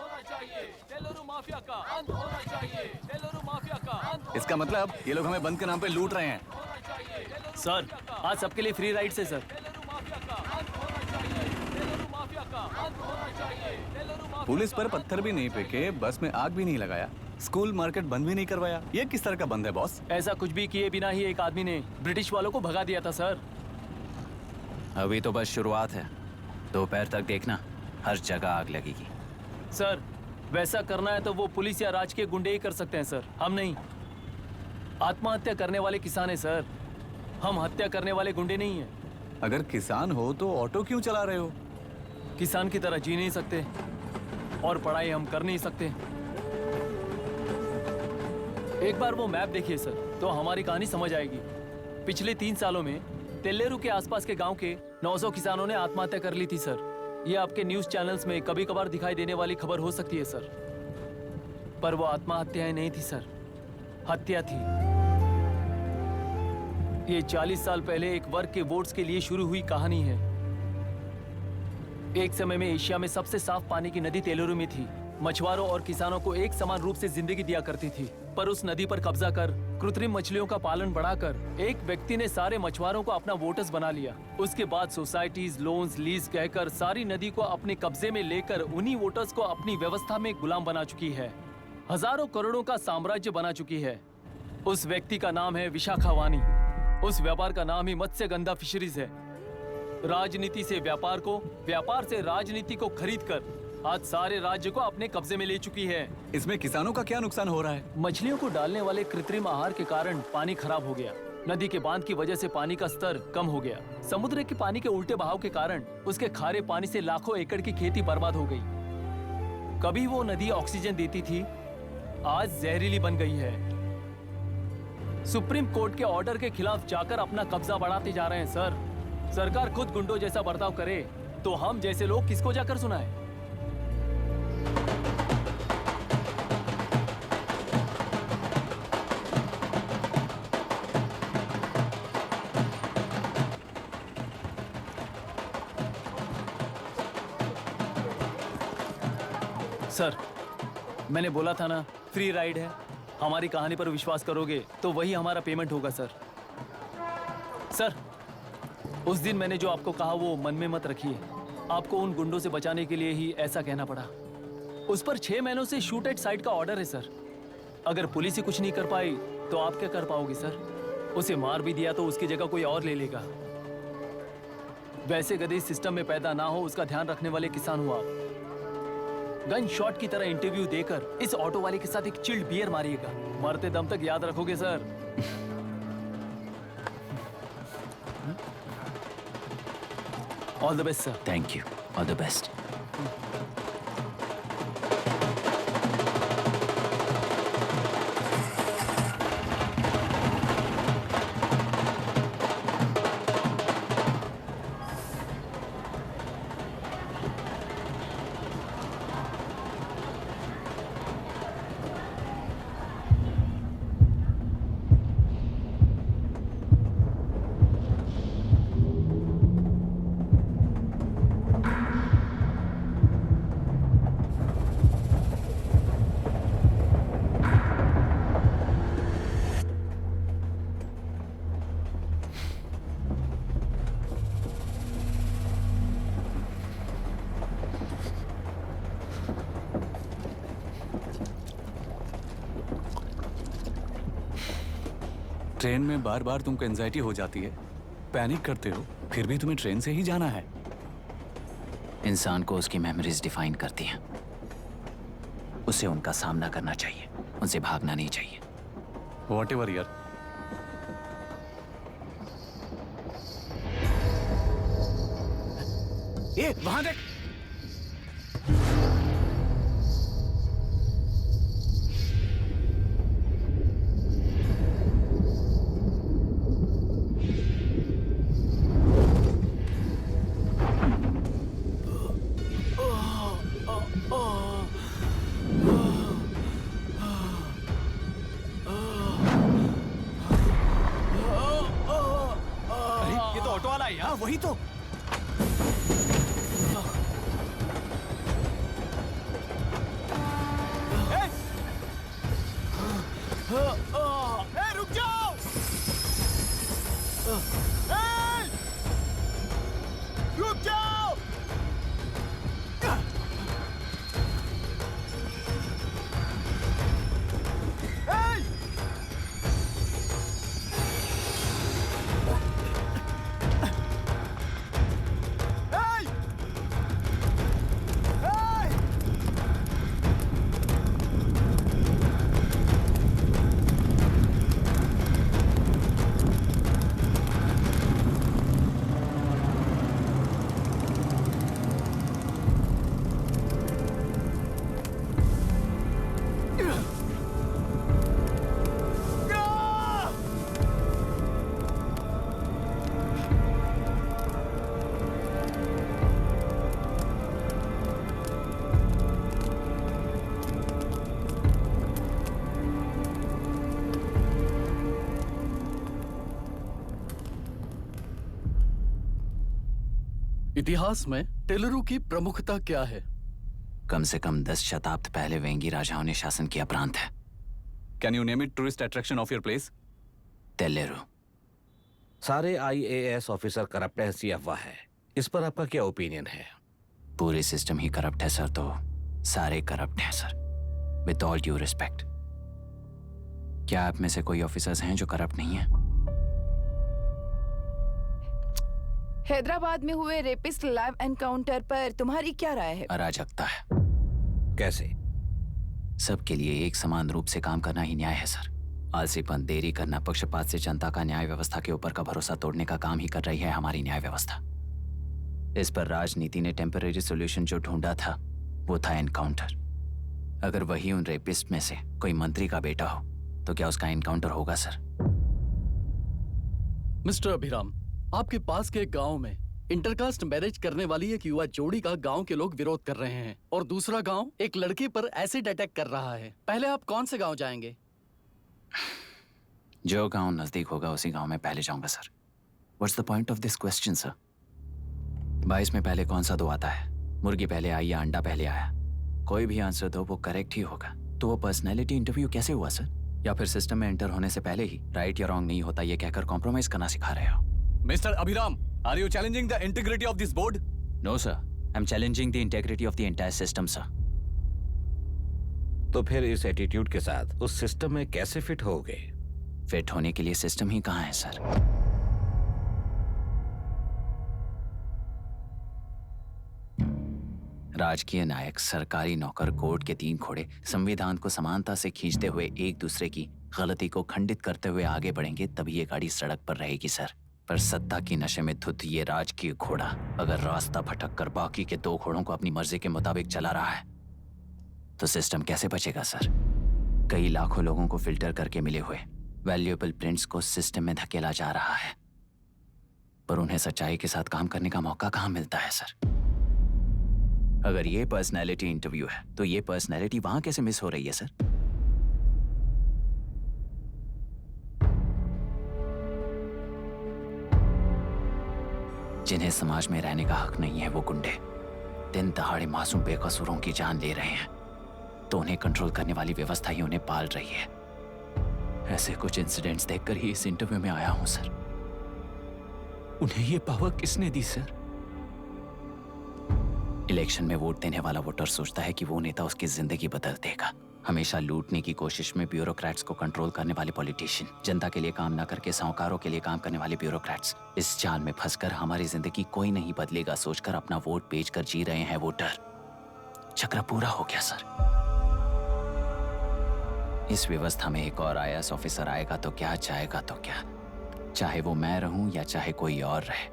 इसका मतलब ये लोग हमें बंद के नाम पे लूट रहे हैं। सर आज सबके लिए फ्री राइड से सर। पुलिस पर पत्थर भी नहीं फेंके, बस में आग भी नहीं लगाया, स्कूल मार्केट बंद भी नहीं करवाया। ये किस तरह का बंद है बॉस? ऐसा कुछ भी किए बिना ही एक आदमी ने ब्रिटिश वालों को भगा दिया था सर। अभी तो बस शुरुआत है, दोपहर तक देखना हर जगह आग लगेगी। सर वैसा करना है तो वो पुलिस या राज के गुंडे ही कर सकते हैं सर, हम नहीं। आत्महत्या करने वाले किसान है सर, हम हत्या करने वाले गुंडे नहीं हैं। अगर किसान हो तो ऑटो क्यों चला रहे हो? किसान की तरह जी नहीं सकते और पढ़ाई हम कर नहीं सकते। एक बार वो मैप देखिए सर तो हमारी कहानी समझ आएगी। पिछले 3 सालों में तेल्लेरू के आसपास के गांव के 900 किसानों ने आत्महत्या कर ली थी सर। ये आपके न्यूज चैनल्स में कभी कभार दिखाई देने वाली खबर हो सकती है सर, पर वो आत्महत्याएं नहीं थी सर, हत्या थी। ये 40 साल पहले एक वर्ग के वोट्स के लिए शुरू हुई कहानी है। एक समय में एशिया में सबसे साफ पानी की नदी तेलुरु में थी। मछुआरों और किसानों को एक समान रूप से जिंदगी दिया करती थी, पर उस नदी पर कब्जा कर कृत्रिम मछलियों का पालन बढ़ाकर एक व्यक्ति ने सारे मछुआरों को अपना वोटर्स बना लिया। उसके बाद सोसाइटीज, लोन्स, लीज कहकर सारी नदी को अपने कब्जे में लेकर उन्हीं वोटर्स को अपनी व्यवस्था में गुलाम बना चुकी है। हजारों करोड़ों का साम्राज्य बना चुकी है। उस व्यक्ति का नाम है विशाखावानी। उस व्यापार का नाम ही मत्स्यगंधा फिशरीज है। राजनीति से व्यापार को, व्यापार से राजनीति को खरीद कर आज सारे राज्य को अपने कब्जे में ले चुकी है। इसमें किसानों का क्या नुकसान हो रहा है? मछलियों को डालने वाले कृत्रिम आहार के कारण पानी खराब हो गया। नदी के बांध की वजह से पानी का स्तर कम हो गया। समुद्र के पानी के उल्टे बहाव के कारण उसके खारे पानी से लाखों एकड़ की खेती बर्बाद हो गई। कभी वो नदी ऑक्सीजन देती थी, आज जहरीली बन गई है। सुप्रीम कोर्ट के ऑर्डर के खिलाफ जाकर अपना कब्जा बढ़ाते जा रहे हैं सर। सरकार खुद गुंडों जैसा बर्ताव करे तो हम जैसे लोग किसको जाकर सुनाएं? सर मैंने बोला था ना, फ्री राइड है। हमारी कहानी पर विश्वास करोगे तो वही हमारा पेमेंट होगा सर। सर उस दिन मैंने जो आपको कहा वो मन में मत रखिए। आपको उन गुंडों से बचाने के लिए ही ऐसा कहना पड़ा। उस पर 6 महीनों से शूट एट साइट का ऑर्डर है सर। अगर पुलिस ही कुछ नहीं कर पाई तो आप क्या कर पाओगे सर? उसे मार भी दिया तो उसकी जगह कोई और ले लेगा। वैसे गधे सिस्टम में पैदा ना हो उसका ध्यान रखने वाले किसान हो आप। गन शॉट की तरह इंटरव्यू देकर इस ऑटो वाले के साथ एक चिल्ड बियर मारिएगा। मरते दम तक याद रखोगे sir. All the best sir. Thank you, all the best. Train में बार बार तुमको एंजाइटी हो जाती है, पैनिक करते हो, फिर भी तुम्हें ट्रेन से ही जाना है। इंसान को उसकी मेमोरीज डिफाइन करती हैं। उसे उनका सामना करना चाहिए, उनसे भागना नहीं चाहिए। व्हाटएवर यार। ये वहां देख। ये तो ऑटो वाला है यार। वही तो। रुक जाओ। रुक जाओ। इतिहास में टेलरू की प्रमुखता क्या है? कम से कम 10 शताब्द पहले वेंगी राजाओं ने शासन किया प्रांत है। Can you name it tourist attraction of your place? टेलेरू। सारे IAS ऑफिसर करप्ट है, ऐसी अफवाह है। इस पर आपका क्या ओपिनियन है? पूरे सिस्टम ही करप्ट है सर, तो सारे करप्ट हैं sir, with all due respect. क्या आप में से कोई ऑफिसर्स हैं जो करप्ट नहीं है? हैदराबाद में हुए रेपिस्ट लाइव एनकाउंटर पर तुम्हारी क्या राय है? अराजकता है। कैसे? सबके लिए एक समान रूप से काम करना ही न्याय है सर। आलसीपन, देरी करना, पक्षपात से जनता का न्याय व्यवस्था के ऊपर का भरोसा तोड़ने का काम ही कर रही है हमारी न्याय व्यवस्था। इस पर राजनीति ने टेम्परेरी सोल्यूशन जो ढूंढा था वो था एनकाउंटर। अगर वही उन रेपिस्ट में से कोई मंत्री का बेटा हो तो क्या उसका एनकाउंटर होगा सर? मिस्टर अभिराम, आपके पास के एक गांव में इंटरकास्ट मैरिज करने वाली एक युवा जोड़ी का गांव के लोग विरोध कर रहे हैं और दूसरा गांव एक लड़के पर एसिड अटैक कर रहा है। पहले आप कौन से गांव जाएंगे? जो गांव नजदीक होगा उसी गांव में पहले जाऊंगा sir. What's the point of this question sir? 22 में पहले कौन सा दो आता है? मुर्गी पहले आई या अंडा पहले आया? कोई भी आंसर दो वो करेक्ट ही होगा। तो वो पर्सनैलिटी इंटरव्यू कैसे हुआ सर? या फिर सिस्टम में एंटर होने से पहले ही राइट या रॉन्ग नहीं होता ये कहकर कॉम्प्रोमाइज करना सिखा रहे हो? Mr. Abhiram, are you challenging the integrity of this board? No, sir. I'm challenging the integrity of the entire system, sir. तो फिर इस एटीट्यूड के साथ उस सिस्टम में कैसे फिट होगे? फिट होने के लिए सिस्टम ही कहाँ है सर? राजकीय नायक, सरकारी नौकर, कोर्ट के 3 घोड़े संविधान को समानता से खींचते हुए एक दूसरे की गलती को खंडित करते हुए आगे बढ़ेंगे तभी ये गाड़ी सड़क पर रहेगी सर। पर सत्ता की नशे में धुत ये राजकीय घोड़ा अगर रास्ता भटक कर बाकी के 2 घोड़ों को अपनी मर्जी के मुताबिक चला रहा है तो सिस्टम कैसे बचेगा सर? कई लाखों लोगों को फिल्टर करके मिले हुए वैल्यूएबल प्रिंट्स को सिस्टम में धकेला जा रहा है, पर उन्हें सच्चाई के साथ काम करने का मौका कहाँ मिलता है सर? अगर ये पर्सनैलिटी इंटरव्यू है तो ये पर्सनैलिटी वहां कैसे मिस हो रही है सर? जिन्हें समाज में रहने का हक नहीं है वो गुंडे दिन दहाड़े मासूम बेकसूरों की जान ले रहे हैं, तो उन्हें कंट्रोल करने वाली व्यवस्था ही उन्हें पाल रही है। ऐसे कुछ इंसिडेंट्स देखकर ही इस इंटरव्यू में आया हूं सर। उन्हें ये पावर किसने दी सर? इलेक्शन में वोट देने वाला वोटर सोचता है कि वो नेता उसकी जिंदगी बदल देगा, हमेशा लूटने की कोशिश में ब्यूरोक्रेट्स को कंट्रोल करने वाले पॉलिटिशियन, जनता के लिए काम ना करके साहूकारों के लिए काम करने वाले ब्यूरोक्रेट्स, इस जाल में फंसकर हमारी जिंदगी कोई नहीं बदलेगा सोचकर अपना वोट बेचकर जी रहे हैं वोटर। चक्र पूरा हो गया सर। इस व्यवस्था में एक और IAS ऑफिसर आएगा तो क्या, जाएगा तो क्या, चाहे वो मैं रहूं या चाहे कोई और रहे।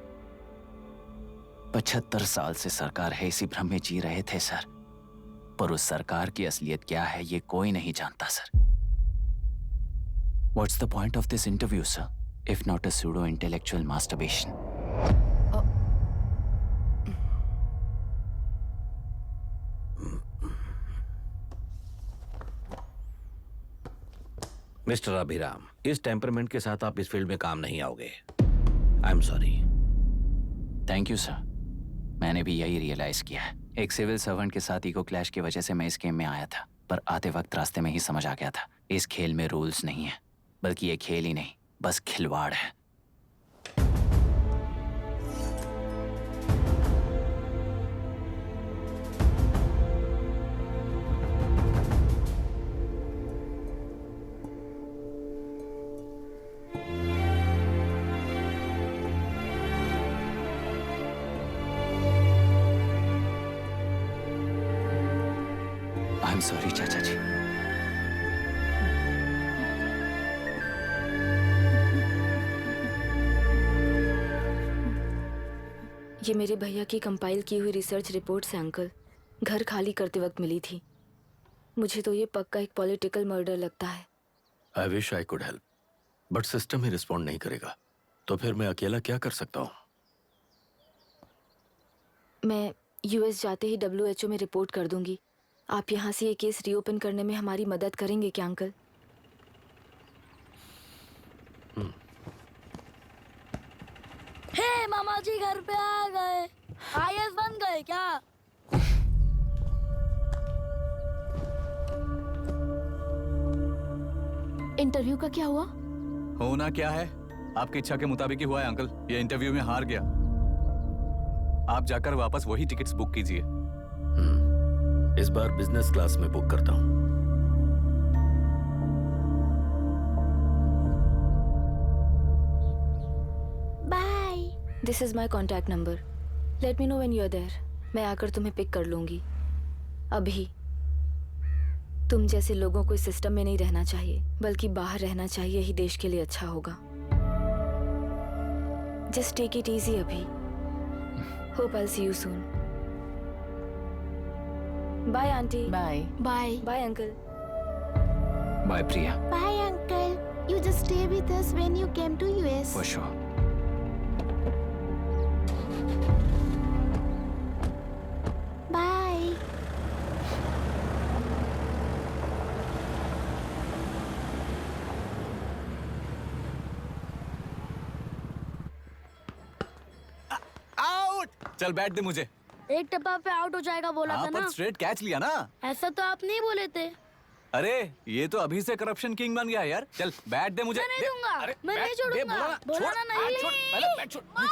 75 साल से सरकार है इसी भ्रम में जी रहे थे सर, पर उस सरकार की असलियत क्या है ये कोई नहीं जानता sir. What's the point of this interview, sir, if not a pseudo-intellectual masturbation? Mister Abhiram, इस टेम्परमेंट के साथ आप इस फील्ड में काम नहीं आओगे। आई am sorry. Thank you sir. मैंने भी यही रियलाइज किया है। एक सिविल सर्वेंट के साथ ईगो क्लैश की वजह से मैं इस गेम में आया था, पर आते वक्त रास्ते में ही समझ आ गया था इस खेल में रूल्स नहीं है, बल्कि ये खेल ही नहीं बस खिलवाड़ है। आई एम सॉरी चाचा जी। ये मेरे भैया की कंपाइल की हुई रिसर्च रिपोर्ट से अंकल, घर खाली करते वक्त मिली थी। मुझे तो ये पक्का एक पॉलिटिकल मर्डर लगता है। I wish I could help, but system he respond नहीं करेगा, तो फिर मैं अकेला क्या कर सकता हूँ? मैं US जाते ही WHO में रिपोर्ट कर दूंगी। आप यहाँ से ये केस रीओपन करने में हमारी मदद करेंगे क्या अंकल? हे मामा जी घर पे आ गए। IAS बन गए क्या? इंटरव्यू का क्या हुआ? होना क्या है, आपकी इच्छा के मुताबिक ही हुआ है अंकल। ये इंटरव्यू में हार गया। आप जाकर वापस वही टिकट्स बुक कीजिए। इस बार बिजनेस क्लास में बुक करता हूँ। Bye. This is my contact number. Let me know when you are there. मैं आकर तुम्हें पिक कर लूंगी। अभी तुम जैसे लोगों को इस सिस्टम में नहीं रहना चाहिए, बल्कि बाहर रहना चाहिए, ही देश के लिए अच्छा होगा। जस्ट टेक इट इजी अभी। Hope I will see you soon. Bye aunty. Bye. Bye. Bye uncle. Bye Priya. Bye uncle. You just stay with us when you came to US. For sure. Bye. Out. चल बैठ दे मुझे। एक टप्पा पे out हो जाएगा बोला था ना। पर स्ट्रेट कैच लिया ना। ऐसा तो आप नहीं बोले थे। अरे ये तो अभी से करप्शन किंग बन गया है यार। चल बैठ दे मुझे। मैं नहीं दूंगा। मैं नहीं छोड़ूंगा। बोला ना नहीं।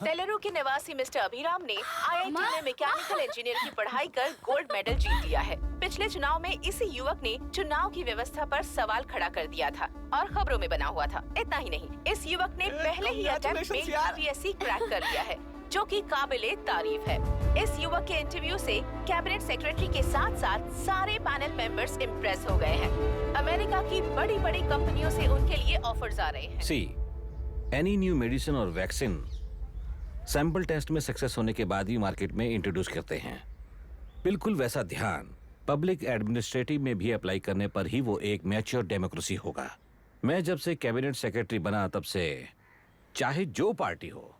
टेलरू के निवासी मिस्टर अभिराम ने IIT में मैकेनिकल इंजीनियर की पढ़ाई कर गोल्ड मेडल जीत लिया है। पिछले चुनाव में इसी युवक ने चुनाव की व्यवस्था पर सवाल खड़ा कर दिया था और खबरों में बना हुआ था। इतना ही नहीं, इस युवक ने पहले ही अटेम्प्ट में UPSC क्रैक कर लिया है, जो कि काबिले तारीफ है। इस युवक के इंटरव्यू से कैबिनेट सेक्रेटरी के साथ साथ सारे पैनल मेंबर्स इम्प्रेस हो गए हैं। अमेरिका की बड़ी बड़ी कंपनियों से उनके लिए ऑफर्स आ रहे हैं। सी एनी न्यू मेडिसिन और वैक्सीन सैंपल टेस्ट में सक्सेस होने के बाद ही मार्केट में इंट्रोड्यूस करते हैं। बिल्कुल वैसा ध्यान पब्लिक एडमिनिस्ट्रेटिव में भी अप्लाई करने पर ही वो एक मैच्योर डेमोक्रेसी होगा। मैं जब से कैबिनेट सेक्रेटरी बना तब से चाहे जो पार्टी हो,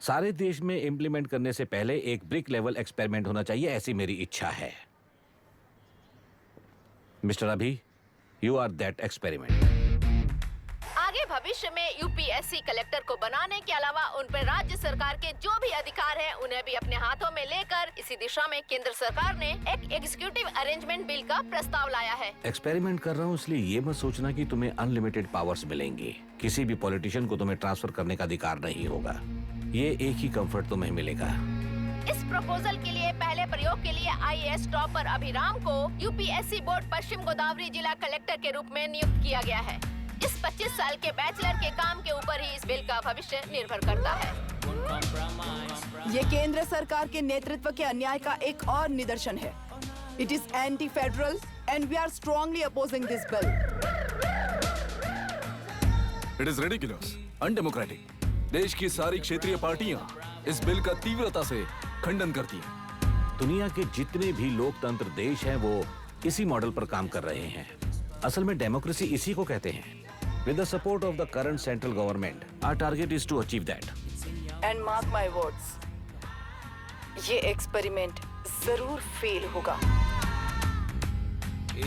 सारे देश में इम्प्लीमेंट करने से पहले एक ब्रिक लेवल एक्सपेरिमेंट होना चाहिए, ऐसी मेरी इच्छा है। मिस्टर अभी, यू आर दैट एक्सपेरिमेंट। आगे भविष्य में UPSC कलेक्टर को बनाने के अलावा उन पर राज्य सरकार के जो भी अधिकार हैं उन्हें भी अपने हाथों में लेकर इसी दिशा में केंद्र सरकार ने एक एग्जीक्यूटिव अरेंजमेंट बिल का प्रस्ताव लाया है। एक्सपेरिमेंट कर रहा हूँ इसलिए ये मत सोचना कि तुम्हें अनलिमिटेड पावर्स मिलेंगे। किसी भी पॉलिटिशियन को तुम्हें ट्रांसफर करने का अधिकार नहीं होगा। ये एक ही कंफर्ट तुम्हें मिलेगा, इस प्रपोजल के लिए पहले प्रयोग के लिए आईएएस टॉपर अभिराम को यूपीएससी बोर्ड पश्चिम गोदावरी जिला कलेक्टर के रूप में नियुक्त किया गया है। इस 25 साल के बैचलर के काम के ऊपर ही इस बिल का भविष्य निर्भर करता है। ये केंद्र सरकार के नेतृत्व के अन्याय का एक और निदर्शन है। It is anti federal and we are strongly opposing this bill. It is ridiculous, undemocratic. देश की सारी क्षेत्रीय पार्टियां इस बिल का तीव्रता से खंडन करती हैं। दुनिया के जितने भी लोकतंत्र देश हैं वो इसी मॉडल पर काम कर रहे हैं। असल में डेमोक्रेसी इसी को कहते हैं। With the support of the current central government, our target is to achieve that. And mark my words, ये एक्सपेरिमेंट जरूर फेल होगा।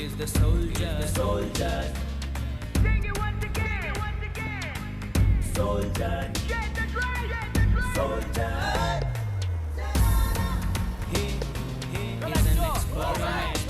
Is the soldier, Sing it once again. Soldier, get the drum, soldier. He is an experiment.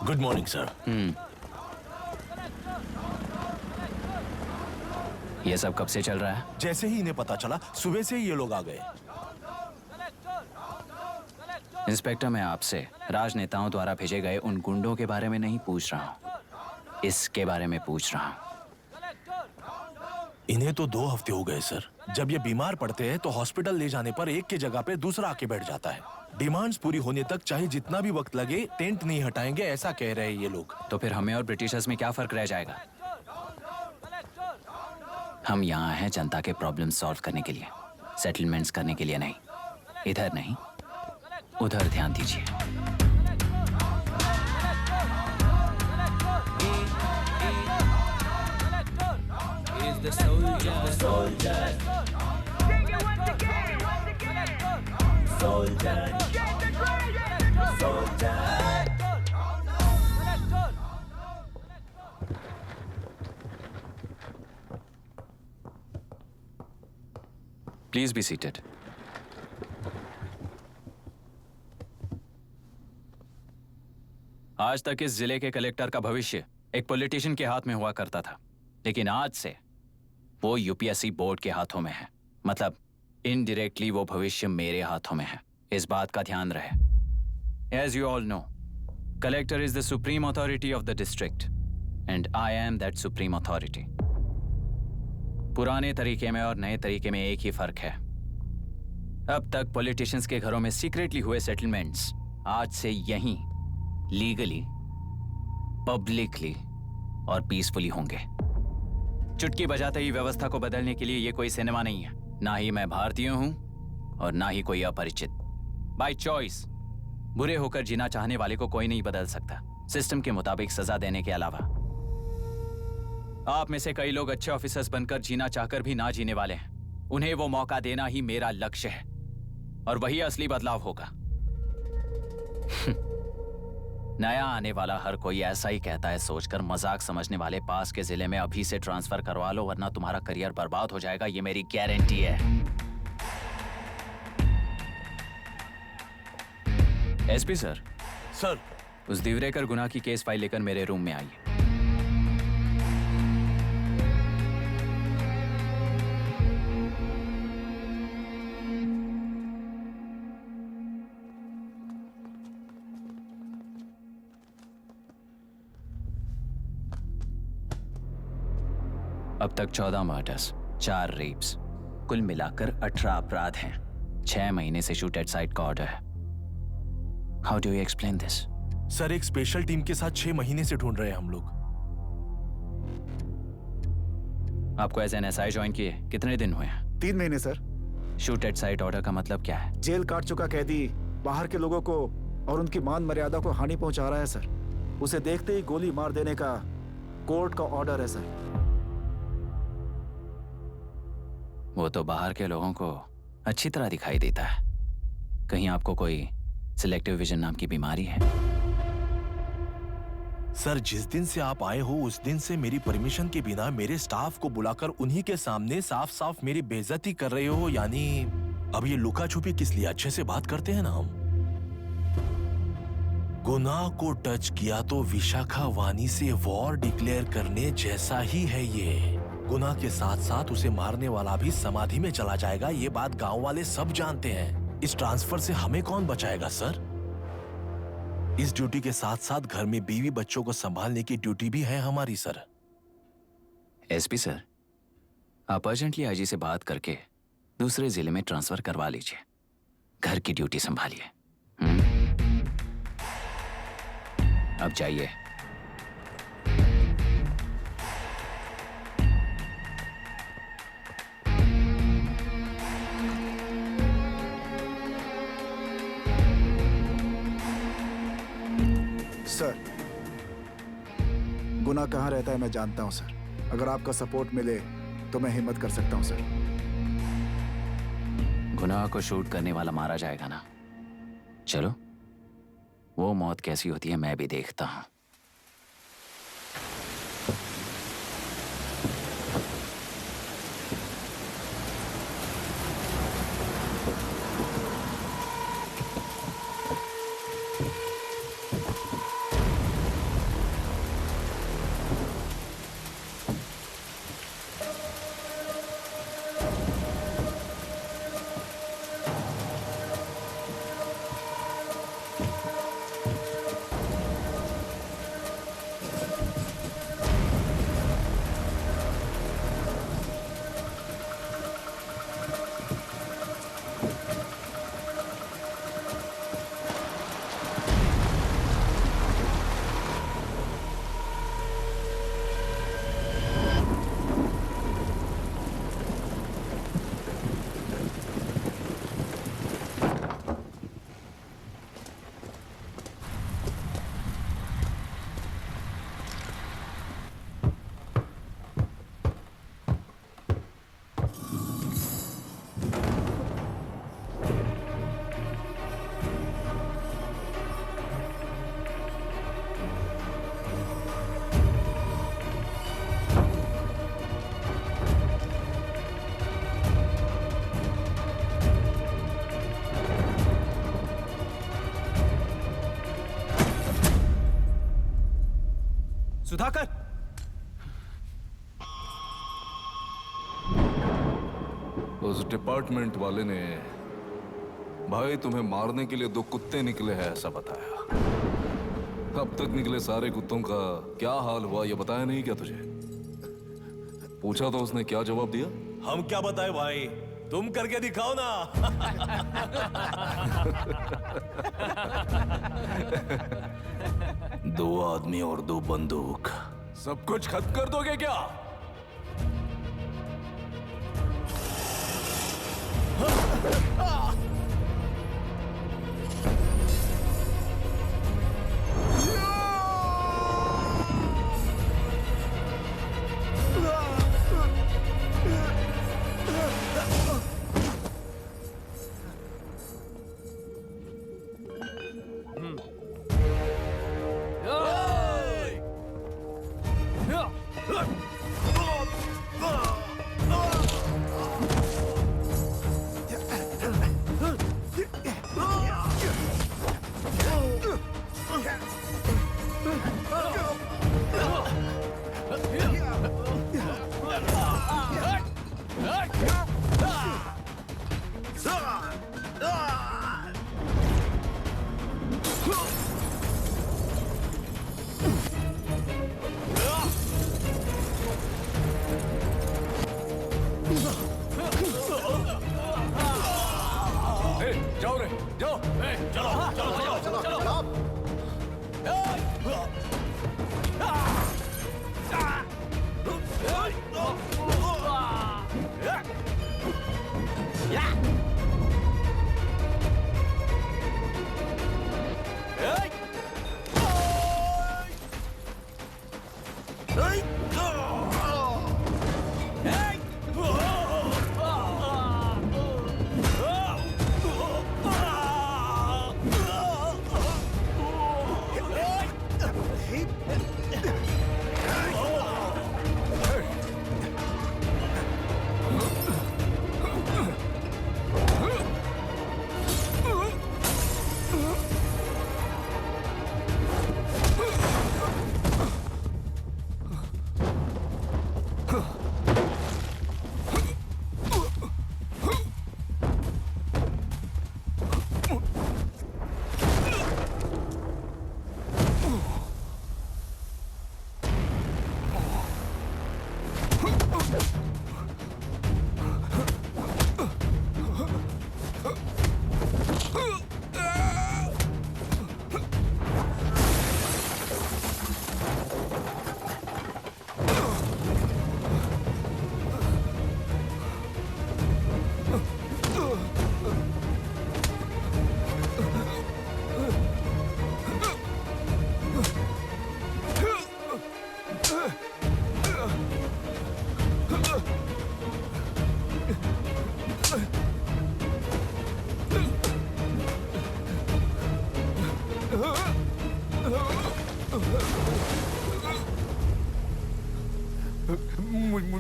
Good morning sir. ये सब कब से चल रहा है? जैसे ही इन्हें पता चला सुबह से ही ये लोग आ गए। इंस्पेक्टर, मैं आपसे राजनेताओं द्वारा भेजे गए उन गुंडों के बारे में नहीं पूछ रहा हूँ, इसके बारे में पूछ रहा हूँ। इन्हें तो 2 हफ्ते हो गए सर। जब ये बीमार पड़ते हैं तो हॉस्पिटल ले जाने पर एक की जगह पे दूसरा आके बैठ जाता है। डिमांड्स पूरी होने तक चाहे जितना भी वक्त लगे टेंट नहीं हटाएंगे, ऐसा कह रहे हैं ये लोग। तो फिर हमें और ब्रिटिशर्स में क्या फर्क रह जाएगा? हम यहाँ हैं जनता के प्रॉब्लम सॉल्व करने के लिए, सेटलमेंट्स करने के लिए नहीं। इधर नहीं, उधर ध्यान दीजिए। The soldier. Sing it once again. Soldier, get the drum, soldier. Please be seated. आज तक इस जिले के कलेक्टर का भविष्य एक पॉलिटिशियन के हाथ में हुआ करता था, लेकिन आज से वो यूपीएससी बोर्ड के हाथों में है। मतलब इनडायरेक्टली वो भविष्य मेरे हाथों में है। इस बात का ध्यान रहे। As you all know, collector is the supreme authority of the district and I am that supreme authority. पुराने तरीके में और नए तरीके में एक ही फर्क है। अब तक पॉलिटिशियंस के घरों में सीक्रेटली हुए सेटलमेंट्स आज से यहीं लीगली, पब्लिकली और पीसफुली होंगे। चुटकी बजाते ही व्यवस्था को बदलने के लिए ये कोई सिनेमा नहीं है। ना ही मैं भारतीय हूं और ना ही कोई अपरिचित। बाय चॉइस बुरे होकर जीना चाहने वाले को कोई नहीं बदल सकता, सिस्टम के मुताबिक सजा देने के अलावा। आप में से कई लोग अच्छे ऑफिसर्स बनकर जीना चाहकर भी ना जीने वाले हैं। उन्हें वो मौका देना ही मेरा लक्ष्य है और वही असली बदलाव होगा। नया आने वाला हर कोई ऐसा ही कहता है सोचकर मजाक समझने वाले पास के जिले में अभी से ट्रांसफर करवा लो, वरना तुम्हारा करियर बर्बाद हो जाएगा। ये मेरी गारंटी है। SP sir. सर। उस दिवरेकर गुनाह की केस फाइल लेकर मेरे रूम में आइए। अब तक 14 मर्डर्स, 4 रेप्स, कुल मिलाकर 18 अपराध हैं। 6 महीने से शूट एट साइट का ऑर्डर है। How do you explain this? Sir, एक स्पेशल टीम के साथ 6 महीने से ढूंढ रहे हैं हम लोग। आपको एज एन एसआई ज्वाइन किए कितने दिन हुए हैं? 3 महीने sir. Shoot at site order का मतलब क्या है? जेल काट चुका कैदी बाहर के लोगों को और उनकी मान मर्यादा को हानि पहुंचा रहा है सर। उसे देखते ही गोली मार देने का कोर्ट का ऑर्डर है सर। वो तो बाहर के लोगों को अच्छी तरह दिखाई देता है। कहीं आपको कोई सिलेक्टिव विजन नाम की बीमारी है? सर, जिस दिन से आप आए हो उस दिन से मेरी परमिशन के बिना मेरे स्टाफ को बुलाकर उन्हीं के सामने साफ साफ मेरी बेइज्जती कर रहे हो। यानी अब ये लुका छुपी किस लिए? अच्छे से बात करते हैं ना हम। गुनाह को टच किया तो विशाखा वानी से वॉर डिक्लेयर करने जैसा ही है ये। गुनाह के साथ साथ उसे मारने वाला भी समाधि में चला जाएगा। ये बात गांव वाले सब जानते हैं। इस ट्रांसफर से हमें कौन बचाएगा सर? इस ड्यूटी के साथ साथ घर में बीवी बच्चों को संभालने की ड्यूटी भी है हमारी सर। एसपी सर, आप अर्जेंटली आईजी से बात करके दूसरे जिले में ट्रांसफर करवा लीजिए। घर की ड्यूटी संभालिए। अब जाइए। सर, गुनाह कहाँ रहता है मैं जानता हूँ सर। अगर आपका सपोर्ट मिले तो मैं हिम्मत कर सकता हूँ सर। गुनाह को शूट करने वाला मारा जाएगा ना? चलो, वो मौत कैसी होती है मैं भी देखता हूँ। सुधाकर, उस डिपार्टमेंट वाले ने भाई तुम्हें मारने के लिए 2 कुत्ते निकले हैं ऐसा बताया। अब तक निकले सारे कुत्तों का क्या हाल हुआ ये बताया नहीं क्या तुझे? पूछा तो उसने क्या जवाब दिया? हम क्या बताए भाई, तुम करके दिखाओ ना। 2 आदमी और 2 बंदूक, सब कुछ खत्म कर दोगे क्या?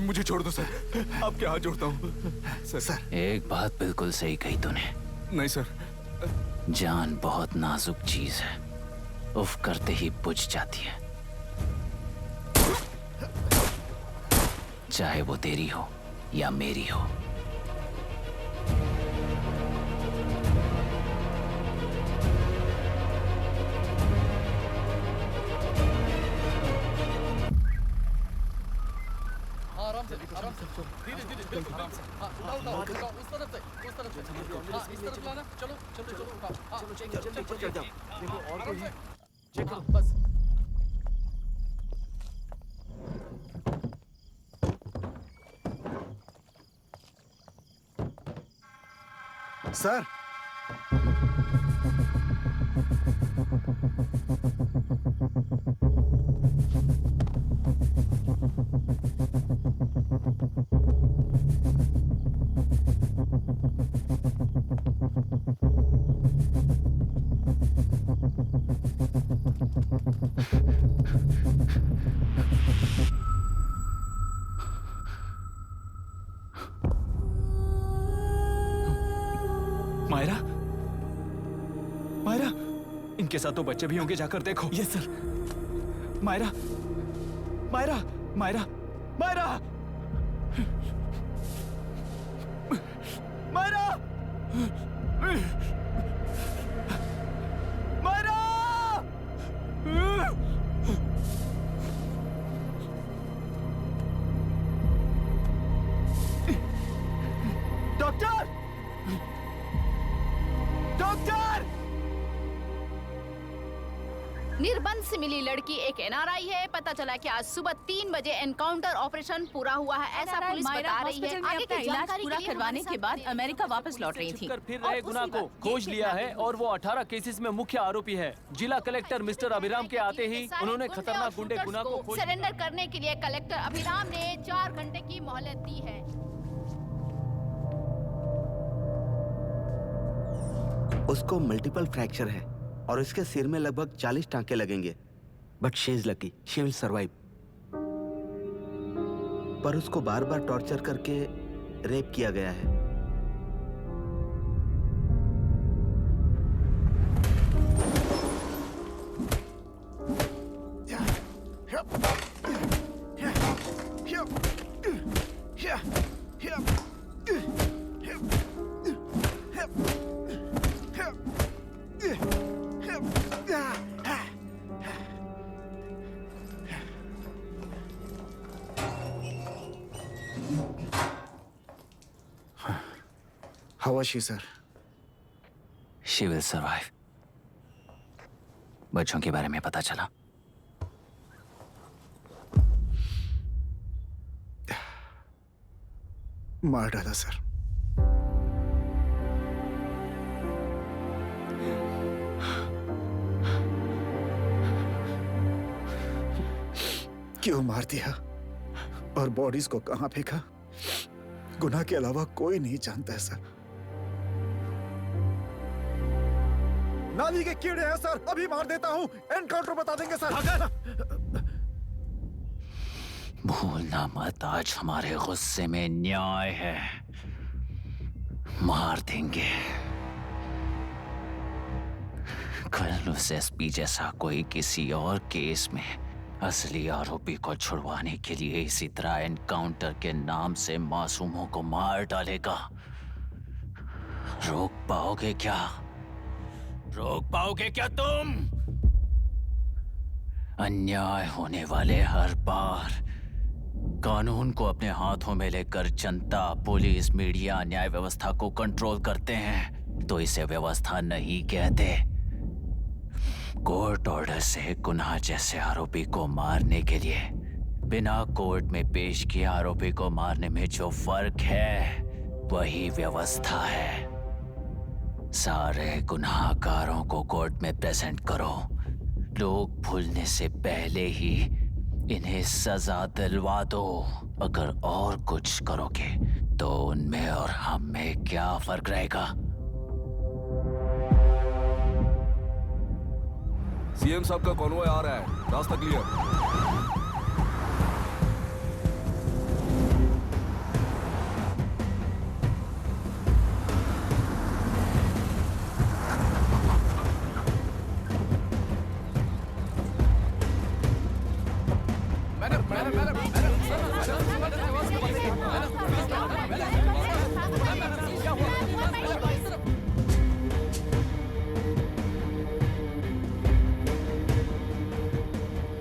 मुझे छोड़ दो सर, आपके हाथ जोड़ता हूँ सर। एक बात बिल्कुल सही कही तूने। नहीं सर। जान बहुत नाजुक चीज है, उफ करते ही बुझ जाती है, चाहे वो तेरी हो या मेरी हो। आराम से धीरे धीरे बिल्कुल आराम से। हाँ उठाओ उठाओ उस तरफ से हाँ इस तरफ लाना। चलो चलो चलो उठाओ। हाँ चल जाओ। देखो और कोई चेक करो बस। सर मायरा, मायरा, इनके साथ तो बच्चे भी होंगे, जाकर देखो। Yes sir. Myra, Myra, Myra, Myra, Myra, Myra, doctor, doctor! निर्बंध से मिली लड़की एक एनआरआई है। पता चला कि आज सुबह 3 बजे एनकाउंटर ऑपरेशन पूरा हुआ है, ऐसा पुलिस बता रही है। आगे की इलाज जानकारी पूरा के लिए करवाने हमारे के बाद साथ अमेरिका वापस लौट रही थी। फिर रहे गुनाह को खोज लिया है और वो 18 केसेस में मुख्य आरोपी है। जिला कलेक्टर मिस्टर अभिराम के आते ही उन्होंने खतरनाक गुंडे गुनाह को खोज सरेंडर करने के लिए कलेक्टर अभिराम ने 4 घंटे की मोहलत दी है। उसको मल्टीपल फ्रैक्चर है और इसके सिर में लगभग 40 टांके लगेंगे, but she is lucky, she will survive. पर उसको बार बार टॉर्चर करके रेप किया गया है। How was she, sir? She will survive. बच्चों के बारे में पता चला? मार डाला सर। क्यों मार दिया और बॉडीज को कहां फेंका, गुनाह के अलावा कोई नहीं जानता है सर। नाली के कीड़े हैं सर, अभी मार देता हूं, एनकाउंटर बता देंगे सर। भूलना मत, आज हमारे गुस्से में न्याय है, मार देंगे। कल उस एसपी जैसा कोई किसी और केस में असली आरोपी को छुड़वाने के लिए इसी तरह एनकाउंटर के नाम से मासूमों को मार डालेगा। रोक पाओगे क्या? रोक पाओगे क्या तुम? अन्याय होने वाले हर बार कानून को अपने हाथों में लेकर जनता, पुलिस, मीडिया, न्याय व्यवस्था को कंट्रोल करते हैं तो इसे व्यवस्था नहीं कहते। कोर्ट ऑर्डर से गुनाह जैसे आरोपी को मारने के लिए बिना कोर्ट में पेश किए आरोपी को मारने में जो फर्क है वही व्यवस्था है। सारे गुनाहगारों को कोर्ट में प्रेजेंट करो। लोग भूलने से पहले ही इन्हें सजा दिलवा दो। अगर और कुछ करोगे तो उनमें और हम में क्या फर्क रहेगा? सीएम साहब का कॉन्वॉय आ रहा है, रास्ता क्लियर।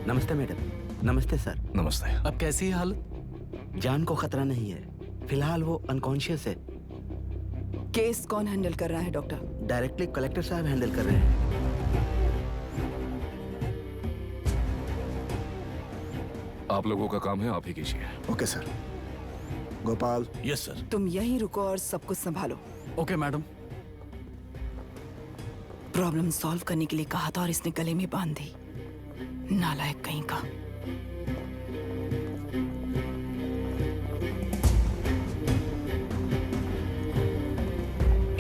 नमस्ते मैडम। नमस्ते सर। नमस्ते। अब कैसी है हालत? जान को खतरा नहीं है, फिलहाल वो अनकॉन्शियस है। केस कौन हैंडल कर रहा है डॉक्टर? डायरेक्टली कलेक्टर साहब हैंडल कर रहे हैं। आप लोगों का काम है, आप ही कीजिए। Okay sir. Gopal. Yes sir. तुम यहीं रुको और सब कुछ संभालो। Okay madam. प्रॉब्लम सॉल्व करने के लिए कहा था और इसने गले में बांध दी। नालायक कहीं का।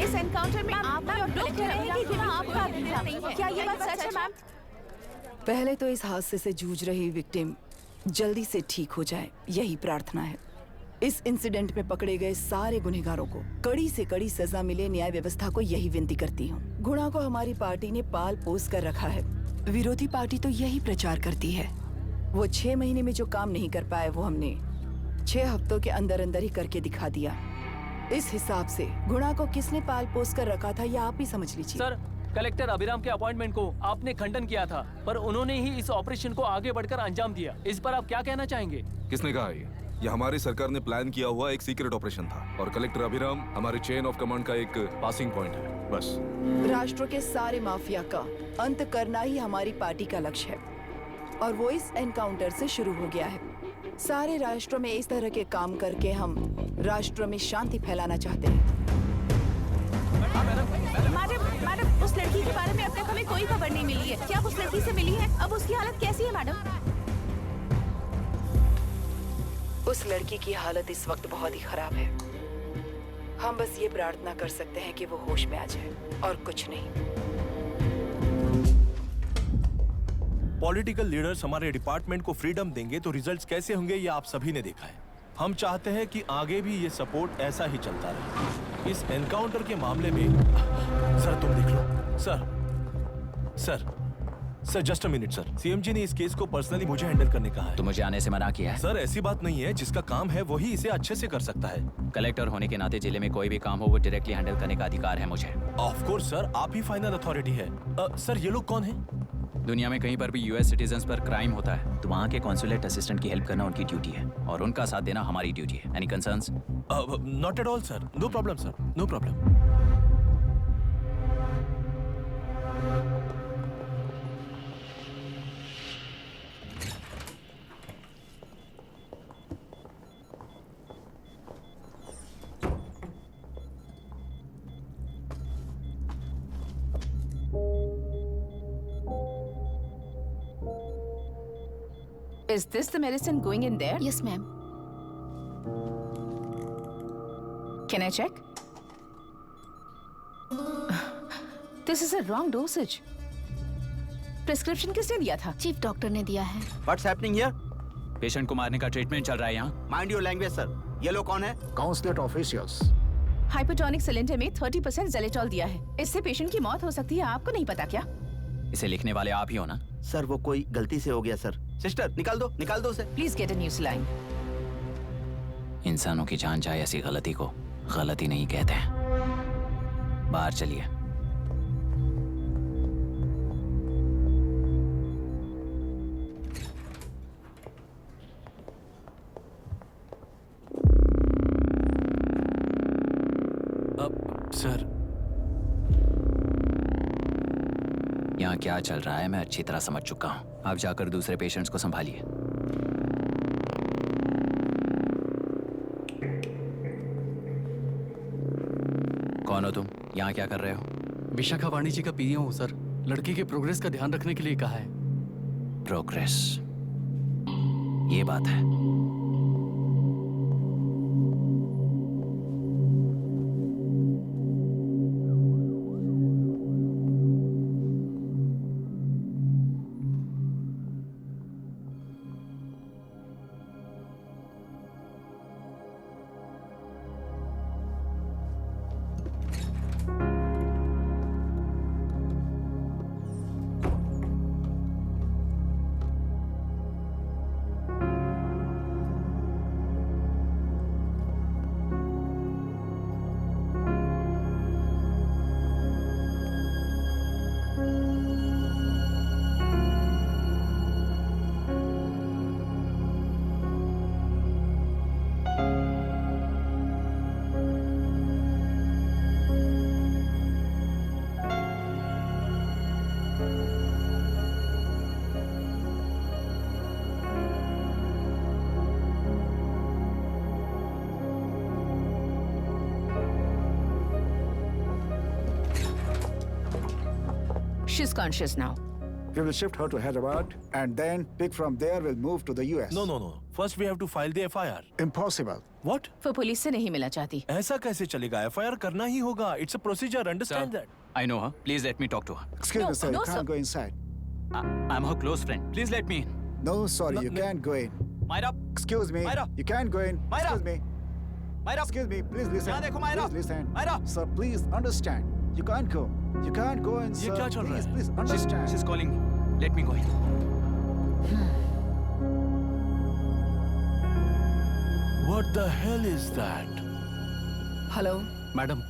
इस एनकाउंटर में आपका और कलेक्टर अभिराम के नाम आपका अभिराम नहीं है। क्या ये बात सच है मैम? पहले तो इस हादसे से जूझ रही विक्टिम जल्दी से ठीक हो जाए, यही प्रार्थना है। इस इंसिडेंट में पकड़े गए सारे गुनहगारों को कड़ी से कड़ी सजा मिले, न्याय व्यवस्था को यही विनती करती हूँ। गुणा को हमारी पार्टी ने पाल पोस कर रखा है। विरोधी पार्टी तो यही प्रचार करती है। वो 6 महीने में जो काम नहीं कर पाए वो हमने 6 हफ्तों के अंदर अंदर ही करके दिखा दिया। इस हिसाब से गुणा को किसने पाल पोस कर रखा था, यह आप ही समझ लीजिए। सर, कलेक्टर अभिराम के अपॉइंटमेंट को आपने खंडन किया था, पर उन्होंने ही इस ऑपरेशन को आगे बढ़कर अंजाम दिया। इस पर आप क्या कहना चाहेंगे? किसने कहा ये हमारी सरकार ने प्लान किया हुआ एक सीक्रेट ऑपरेशन था और कलेक्टर अभिराम हमारे चेन ऑफ कमांड का एक पासिंग पॉइंट है, बस। राष्ट्र के सारे माफिया का अंत करना ही हमारी पार्टी का लक्ष्य है और वो इस एनकाउंटर से शुरू हो गया है। सारे राष्ट्रों में इस तरह के काम करके हम राष्ट्र में शांति फैलाना चाहते हैं। मैडम, उस लड़की के बारे में अब तक हमें कोई खबर नहीं मिली है। क्या आप उस लड़की से मिली हैं? अब उसकी हालत कैसी है मैडम? उस लड़की की हालत इस वक्त बहुत ही खराब है। हम बस ये प्रार्थना कर सकते हैं कि वो होश में आ जाए और कुछ नहीं। पॉलिटिकल लीडर्स हमारे डिपार्टमेंट को फ्रीडम देंगे तो रिजल्ट्स कैसे होंगे ये आप सभी ने देखा है। हम चाहते हैं कि आगे भी ये सपोर्ट ऐसा ही चलता रहे। इस एनकाउंटर के मामले में सर तुम देख लो। Sir just a minute sir. CM ji ने इस केस को पर्सनली मुझे हैंडल करने कहा है। तो मुझे आने से मना किया है? सर ऐसी बात नहीं है, जिसका काम है वही इसे अच्छे से कर सकता है। कलेक्टर होने के नाते जिले में कोई भी काम हो वो डायरेक्टली हैंडल करने का अधिकार है मुझे। ऑफ कोर्स सर, आप ही फाइनल अथॉरिटी है। सर ये लोग कौन हैं? दुनिया में कहीं पर भी यूएस सिटीजन्स पर क्राइम होता है तो वहाँ के कॉन्सुलेट असिस्टेंट की हेल्प करना उनकी ड्यूटी है और उनका साथ देना हमारी ड्यूटी है। Any concerns? Not at all sir, no problem sir, no problem. Is this the medicine going in there? Yes, ma'am. Can I check? This is a wrong dosage. Prescription किसने दिया था? चीफ डॉक्टर ने दिया है। What's happening here? Patient को मारने का treatment चल रहा है यहाँ। Mind your language, sir. ये लोग कौन है? Consulate officials. हाइपोटोनिक सिलेंडर में 30% जेलेटॉल दिया है। इससे पेशेंट की मौत हो सकती है, आपको नहीं पता क्या? इसे लिखने वाले आप ही हो ना? सर वो कोई गलती से हो गया सर। सिस्टर निकाल दो उसे। Please get a new saline. इंसानों की जान जाए ऐसी गलती को गलती नहीं कहते हैं। बाहर चलिए। सर, यहाँ क्या चल रहा है मैं अच्छी तरह समझ चुका हूँ। आप जाकर दूसरे पेशेंट्स को संभालिए। कौन हो तुम? यहाँ क्या कर रहे हो? विशाखा वाणी जी का पीए हूँ सर। लड़की के प्रोग्रेस का ध्यान रखने के लिए कहा है। प्रोग्रेस, ये बात है। She's conscious now. We will shift her to Hyderabad and then pick from there. We'll move to the US. No. First we have to file the FIR. Impossible. What? वो पुलिस से नहीं मिला चाहती। ऐसा कैसे चलेगा? FIR करना ही होगा. It's a procedure. Understand that? I know her. Please let me talk to her. Excuse me, sir. You can't go inside. I'm her close friend. Please let me in. No, sorry, you can't go in. Myra. Excuse me. Myra. You can't go in. Myra. Excuse me. Myra. Excuse me. Please listen. यहाँ देखो Myra. Please listen. Myra. Sir, please understand. You can't go. You can't go in, sir. ये क्या चल रहा है? Please understand. She's calling me. Let me go in. What the hell is that? Hello madam,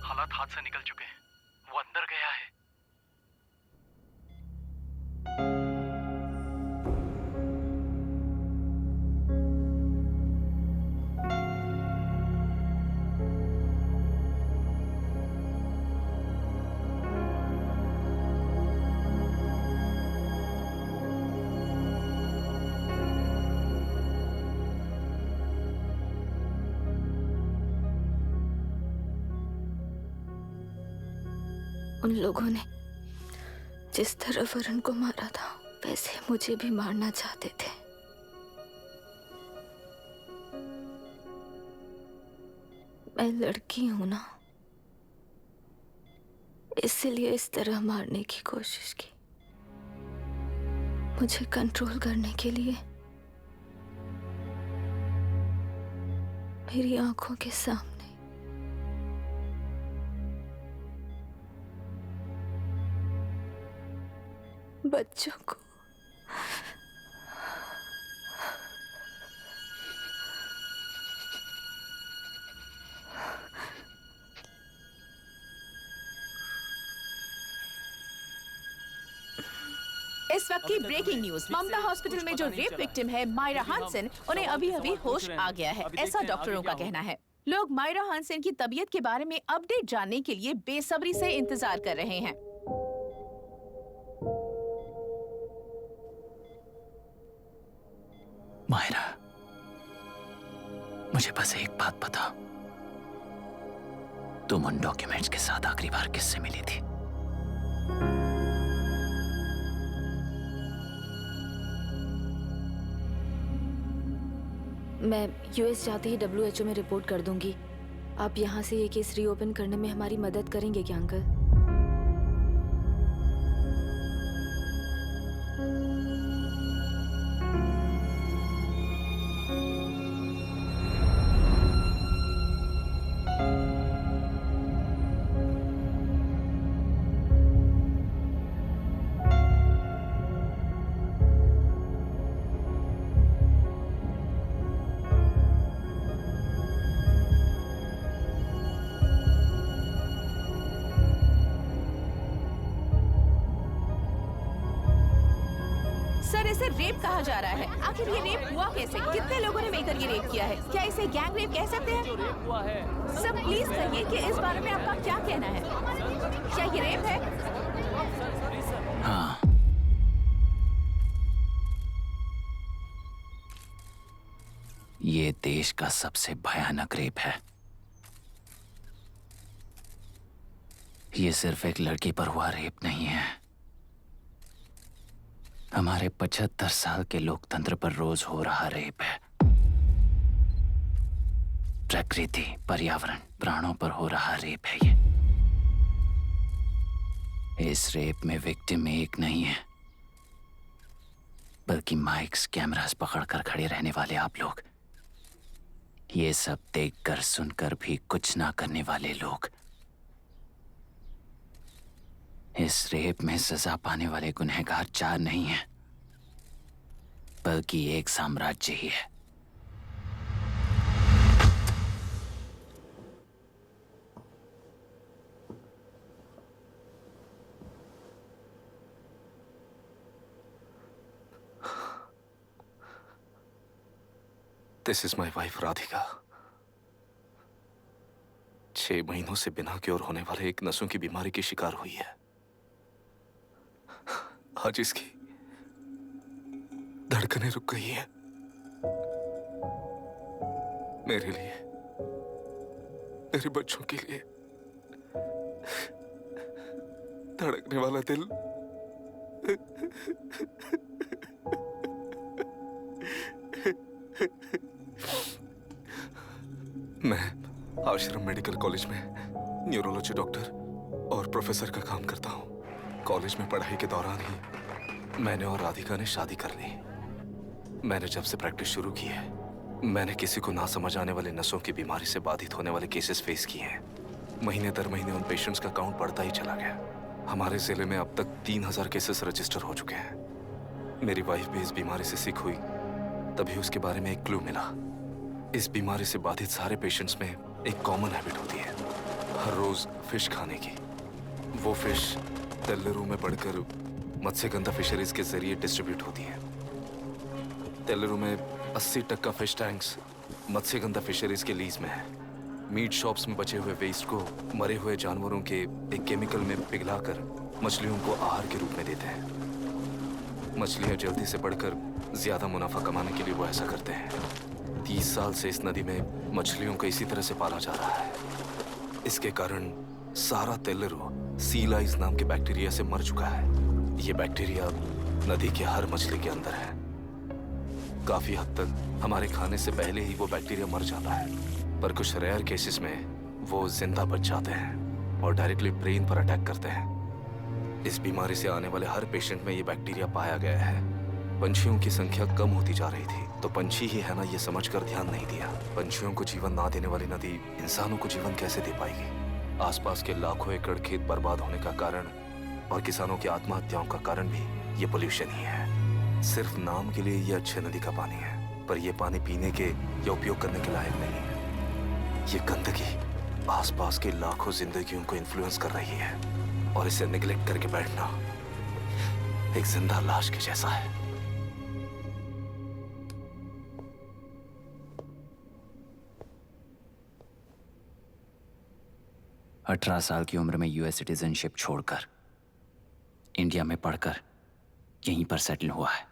हालात हाथ से निकल चुके हैं। वो अंदर गया है। उन लोगों ने जिस तरह वरुण को मारा था वैसे मुझे भी मारना चाहते थे। मैं लड़की हूं ना, इसलिए इस तरह मारने की कोशिश की। मुझे कंट्रोल करने के लिए मेरी आंखों के सामने बच्चों को इस वक्त की ब्रेकिंग न्यूज। ममता हॉस्पिटल में जो रेप विक्टिम है मायरा हानसन, उन्हें अभी अभी होश आ गया है, ऐसा डॉक्टरों का कहना है। लोग मायरा हानसन की तबीयत के बारे में अपडेट जानने के लिए बेसब्री से इंतजार कर रहे हैं। मायरा, मुझे बस एक बात बता, तुम उन डॉक्यूमेंट्स के साथ आखिरी बार किससे मिली थी? मैं यूएस जाते ही WHO में रिपोर्ट कर दूंगी। आप यहाँ से ये केस रीओपन करने में हमारी मदद करेंगे क्या अंकल? इसे रेप कहा जा रहा है। आखिर ये रेप हुआ कैसे? कितने लोगों ने मिलकर ये रेप किया है? क्या इसे गैंग रेप कह सकते हैं? हुआ है। सब प्लीज कहिए कि इस बारे में आपका क्या कहना है? क्या ये रेप है? हाँ, ये देश का सबसे भयानक रेप है। ये सिर्फ एक लड़की पर हुआ रेप नहीं है, हमारे 75 साल के लोकतंत्र पर रोज हो रहा रेप है। प्रकृति, पर्यावरण, प्राणों पर हो रहा रेप है ये। इस रेप में विक्टिम एक नहीं है, बल्कि माइक्स, कैमरास पकड़कर खड़े रहने वाले आप लोग। ये सब देखकर सुनकर भी कुछ ना करने वाले लोग। इस रेप में सजा पाने वाले गुनहगार 4 नहीं हैं, बल्कि एक साम्राज्य ही है। This is my wife Radhika. 6 महीनों से बिना क्योर होने वाले एक नसों की बीमारी की शिकार हुई है। आज इसकी धड़कनें रुक गई हैं। मेरे लिए, मेरे बच्चों के लिए धड़कने वाला दिल मैं आश्रम मेडिकल कॉलेज में न्यूरोलॉजी डॉक्टर और प्रोफेसर का काम करता हूँ। कॉलेज में पढ़ाई के दौरान ही मैंने और राधिका ने शादी कर ली। मैंने जब से प्रैक्टिस शुरू की है, मैंने किसी को ना समझ आने वाले नसों की बीमारी से बाधित होने वाले केसेस फेस किए हैं। महीने दर महीने उन पेशेंट्स का काउंट बढ़ता ही चला गया। हमारे जिले में अब तक 3000 केसेस रजिस्टर हो चुके हैं। मेरी वाइफ भी इस बीमारी से सिक हुई, तभी उसके बारे में एक क्लू मिला। इस बीमारी से बाधित सारे पेशेंट्स में एक कॉमन हैबिट होती है, हर रोज फिश खाने की। वो फिश तेल्लेरू में पड़कर मत्स्यगंधा फिशरीज के जरिए डिस्ट्रीब्यूट होती है। तेल्लेरू में 80% फिश टैंक्स मत्स्यगंधा फिशरीज के लीज में है। मीट शॉप्स में बचे हुए वेस्ट को मरे हुए जानवरों के एक केमिकल में पिघलाकर मछलियों को आहार के रूप में देते हैं। मछलियां जल्दी से बढ़कर ज्यादा मुनाफा कमाने के लिए वो ऐसा करते हैं। 30 साल से इस नदी में मछलियों को इसी तरह से पाला जा रहा है। इसके कारण सारा तेल्लेरू सी लाइस नाम के बैक्टीरिया से मर चुका है। ये बैक्टीरिया नदी के हर मछली के अंदर है। काफी हद तक हमारे खाने से पहले ही वो बैक्टीरिया मर जाता है, पर कुछ रेयर केसेस में वो जिंदा बच जाते हैं और डायरेक्टली ब्रेन पर अटैक करते हैं। इस बीमारी से आने वाले हर पेशेंट में ये बैक्टीरिया पाया गया है। पंछियों की संख्या कम होती जा रही थी, तो पंछी ही है ना ये समझकर ध्यान नहीं दिया। पंछियों को जीवन ना देने वाली नदी इंसानों को जीवन कैसे दे पाएगी? आसपास के लाखों एकड़ खेत बर्बाद होने का कारण और किसानों की आत्महत्याओं का कारण भी ये पोल्यूशन ही है। सिर्फ नाम के लिए ये अच्छे नदी का पानी है, पर यह पानी पीने के या उपयोग करने के लायक नहीं है। ये गंदगी आसपास के लाखों जिंदगियों को इन्फ्लुएंस कर रही है और इसे निगलेक्ट करके बैठना एक जिंदा लाश के जैसा है। 18 साल की उम्र में यूएस सिटीजनशिप छोड़कर इंडिया में पढ़कर यहीं पर सेटल हुआ है।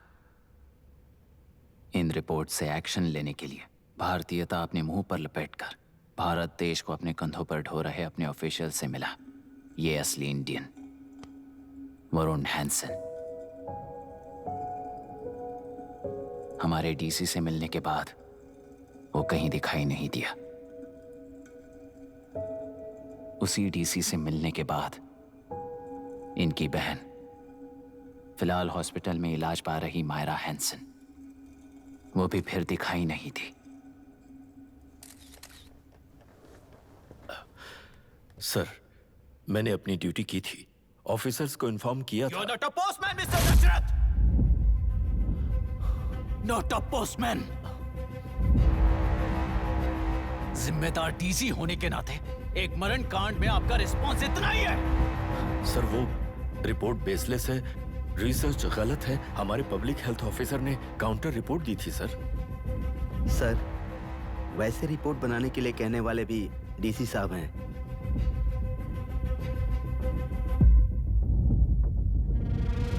इन रिपोर्ट से एक्शन लेने के लिए भारतीयता अपने मुंह पर लपेटकर भारत देश को अपने कंधों पर ढो रहे अपने ऑफिशियल से मिला ये असली इंडियन वरुण हैंसन। हमारे डीसी से मिलने के बाद वो कहीं दिखाई नहीं दिया। उसी डीसी से मिलने के बाद इनकी बहन, फिलहाल हॉस्पिटल में इलाज पा रही मायरा हैंसन, वो भी फिर दिखाई नहीं दी। सर, मैंने अपनी ड्यूटी की थी, ऑफिसर्स को इन्फॉर्म किया था। You're not a postman, Mr. Dashrath! Not a postman! जिम्मेदार डीसी होने के नाते एक मरण कांड में आपका रिस्पॉन्स इतना ही है। सर, वो रिपोर्ट बेसलेस है, रिसर्च गलत है। हमारे पब्लिक हेल्थ ऑफिसर ने काउंटर रिपोर्ट दी थी सर। सर, वैसे रिपोर्ट बनाने के लिए कहने वाले भी डीसी साहब हैं।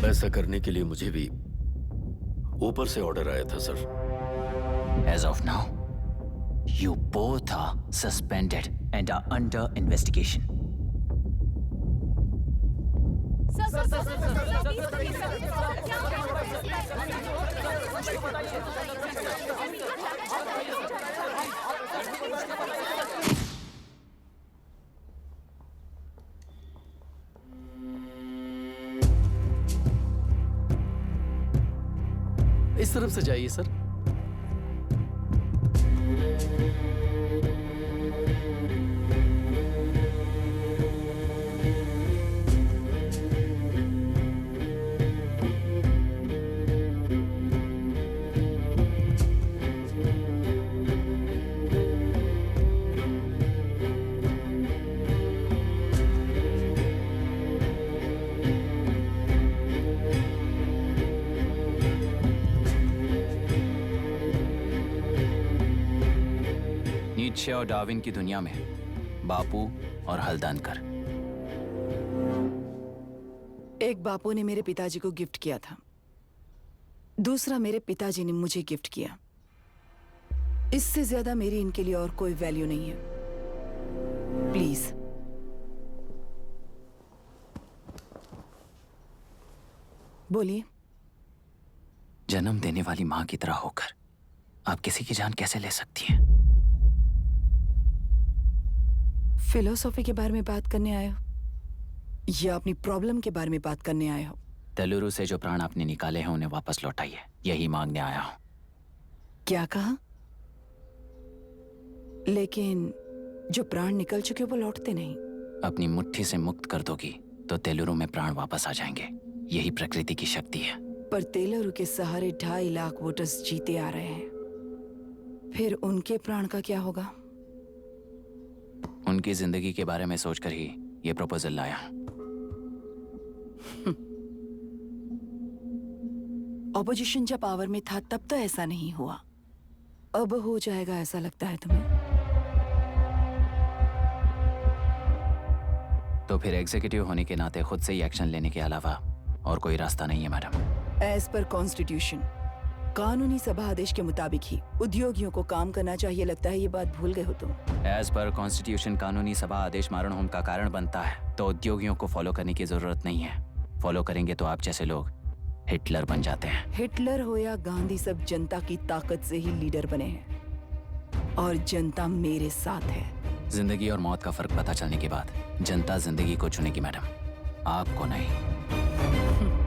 ऐसा करने के लिए मुझे भी ऊपर से ऑर्डर आया था sir. As of now, you both are suspended and are under investigation. इस तरफ से जाइए सर। नीत्शे और डार्विन की दुनिया में बापू और हल्दानकर। एक बापू ने मेरे पिताजी को गिफ्ट किया था, दूसरा मेरे पिताजी ने मुझे गिफ्ट किया। इससे ज्यादा मेरी इनके लिए और कोई वैल्यू नहीं है। प्लीज बोलिए। जन्म देने वाली मां की तरह होकर आप किसी की जान कैसे ले सकती हैं? फिलोसॉफी के बारे में बात करने आए हो या अपनी प्रॉब्लम के बारे में बात करने आए हो? तेलुरु से जो प्राण आपने निकाले हैं उन्हें वापस लौटाइए, यही मांगने आया हूं। क्या कहा? लेकिन जो प्राण निकल चुके वो लौटते नहीं। अपनी मुट्ठी से मुक्त कर दोगी तो तेलुरु में प्राण वापस आ जाएंगे। यही प्रकृति की शक्ति है। पर तेलुरु के सहारे 2.5 लाख वोटर्स जीते आ रहे हैं, फिर उनके प्राण का क्या होगा? उनकी जिंदगी के बारे में सोचकर ही ये प्रपोजल लाया। ऑपोजिशन जब पावर में था तब तो ऐसा नहीं हुआ, अब हो जाएगा ऐसा लगता है तुम्हें? तो फिर एग्जीक्यूटिव होने के नाते खुद से ही एक्शन लेने के अलावा और कोई रास्ता नहीं है मैडम। एज पर कॉन्स्टिट्यूशन, कानूनी सभा आदेश के मुताबिक ही उद्योगियों को काम करना चाहिए। लगता है ये बात भूल गए हो तुम। एज पर कॉन्स्टिट्यूशन कानूनी सभा आदेश मारण होम का कारण बनता है, तो उद्योगियों को फॉलो करने की जरूरत नहीं है। फॉलो करेंगे तो आप जैसे लोग हिटलर बन जाते हैं। हिटलर हो या गांधी, सब जनता की ताकत से ही लीडर बने हैं और जनता मेरे साथ है। जिंदगी और मौत का फर्क पता चलने के बाद जनता जिंदगी को चुनेगी मैडम, आपको नहीं।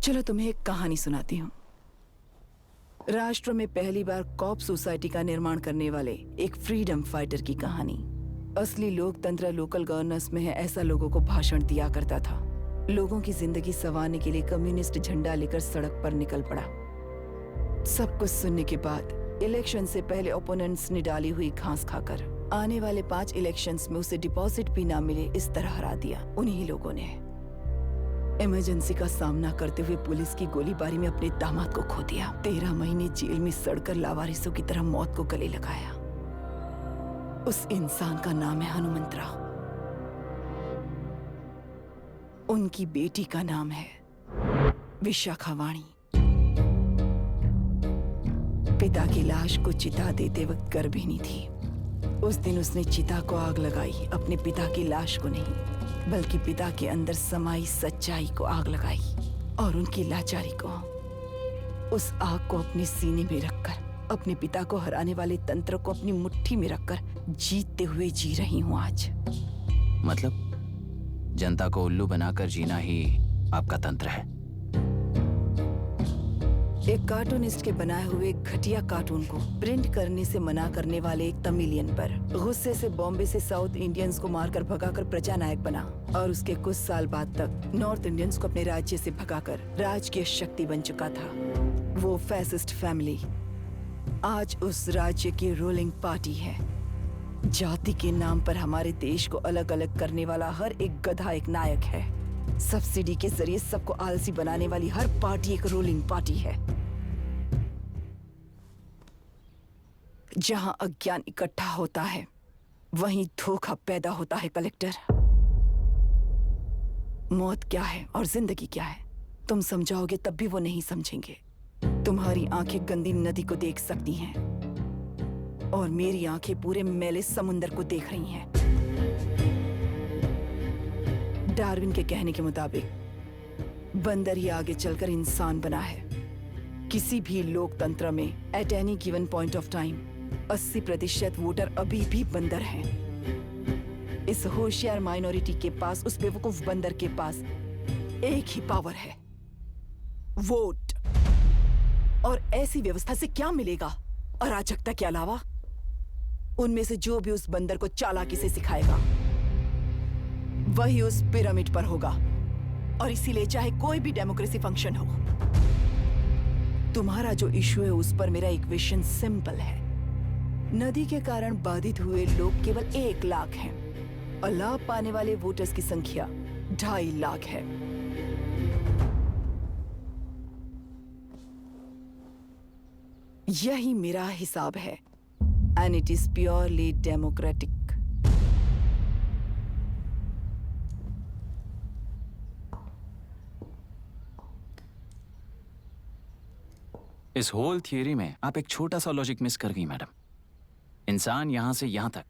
चलो तुम्हें एक कहानी सुनाती हूँ। राष्ट्र में पहली बार कॉप सोसाइटी का निर्माण करने वाले एक फ्रीडम फाइटर की कहानी। असली लोकतंत्र लोकल गवर्नेंस में है, ऐसा लोगों को भाषण दिया करता था। लोगों की जिंदगी संवारने के लिए कम्युनिस्ट झंडा लेकर सड़क पर निकल पड़ा। सब कुछ सुनने के बाद इलेक्शन से पहले ओपोनेंट्स ने डाली हुई घास खाकर आने वाले 5 इलेक्शंस में उसे डिपॉजिट भी ना मिले इस तरह हरा दिया उन्हीं लोगों ने। इमरजेंसी का सामना करते हुए पुलिस की गोलीबारी में अपने दामाद को खो दिया। 13 महीने जेल में सड़कर लावारिसों की तरह मौत को गले लगाया। उस इंसान का नाम है हनुमंतराव। उनकी बेटी का नाम है विशाखावाणी। पिता की लाश को चिता देते वक्त गर्भिणी थी। उस दिन उसने चिता को आग लगाई, अपने पिता की लाश को नहीं, बल्कि पिता के अंदर समाई सच्चाई को आग लगाई और उनकी लाचारी को। उस आग को अपने सीने में रखकर, अपने पिता को हराने वाले तंत्र को अपनी मुट्ठी में रखकर जीतते हुए जी रही हूँ आज। मतलब जनता को उल्लू बनाकर जीना ही आपका तंत्र है? एक कार्टूनिस्ट के बनाए हुए घटिया कार्टून को प्रिंट करने से मना करने वाले एक तमिलियन पर गुस्से से बॉम्बे से साउथ इंडियंस को मारकर भगाकर प्रजानायक बना और उसके कुछ साल बाद तक नॉर्थ इंडियंस को अपने राज्य से भगाकर राजकीय शक्ति बन चुका था। वो फैसिस्ट फैमिली आज उस राज्य की रूलिंग पार्टी है। जाति के नाम पर हमारे देश को अलग अलग करने वाला हर एक गधा एक नायक है। सब्सिडी के जरिए सबको आलसी बनाने वाली हर पार्टी एक रूलिंग पार्टी है। जहां अज्ञान इकट्ठा होता है वहीं धोखा पैदा होता है। कलेक्टर, मौत क्या है और जिंदगी क्या है तुम समझाओगे तब भी वो नहीं समझेंगे। तुम्हारी आंखें गंदी नदी को देख सकती हैं और मेरी आंखें पूरे मैले समुंदर को देख रही हैं। डार्विन के कहने के मुताबिक बंदर ही आगे चलकर इंसान बना है। किसी भी लोकतंत्र में at any given point of time 80% voter अभी भी बंदर हैं। इस होशियार माइनॉरिटी के पास, उस बेवकूफ बंदर के पास एक ही पावर है, वोट। और ऐसी व्यवस्था से क्या मिलेगा अराजकता के अलावा? उनमें से जो भी उस बंदर को चालाकी से सिखाएगा वही उस पिरामिड पर होगा। और इसीलिए चाहे कोई भी डेमोक्रेसी फंक्शन हो, तुम्हारा जो इशू है उस पर मेरा इक्वेशन सिंपल है। नदी के कारण बाधित हुए लोग केवल 1 लाख हैं और लाभ पाने वाले वोटर्स की संख्या 2.5 लाख है। यही मेरा हिसाब है and it is purely democratic. इस होल थियरी में आप एक छोटा सा लॉजिक मिस कर गई मैडम। इंसान यहां से यहां तक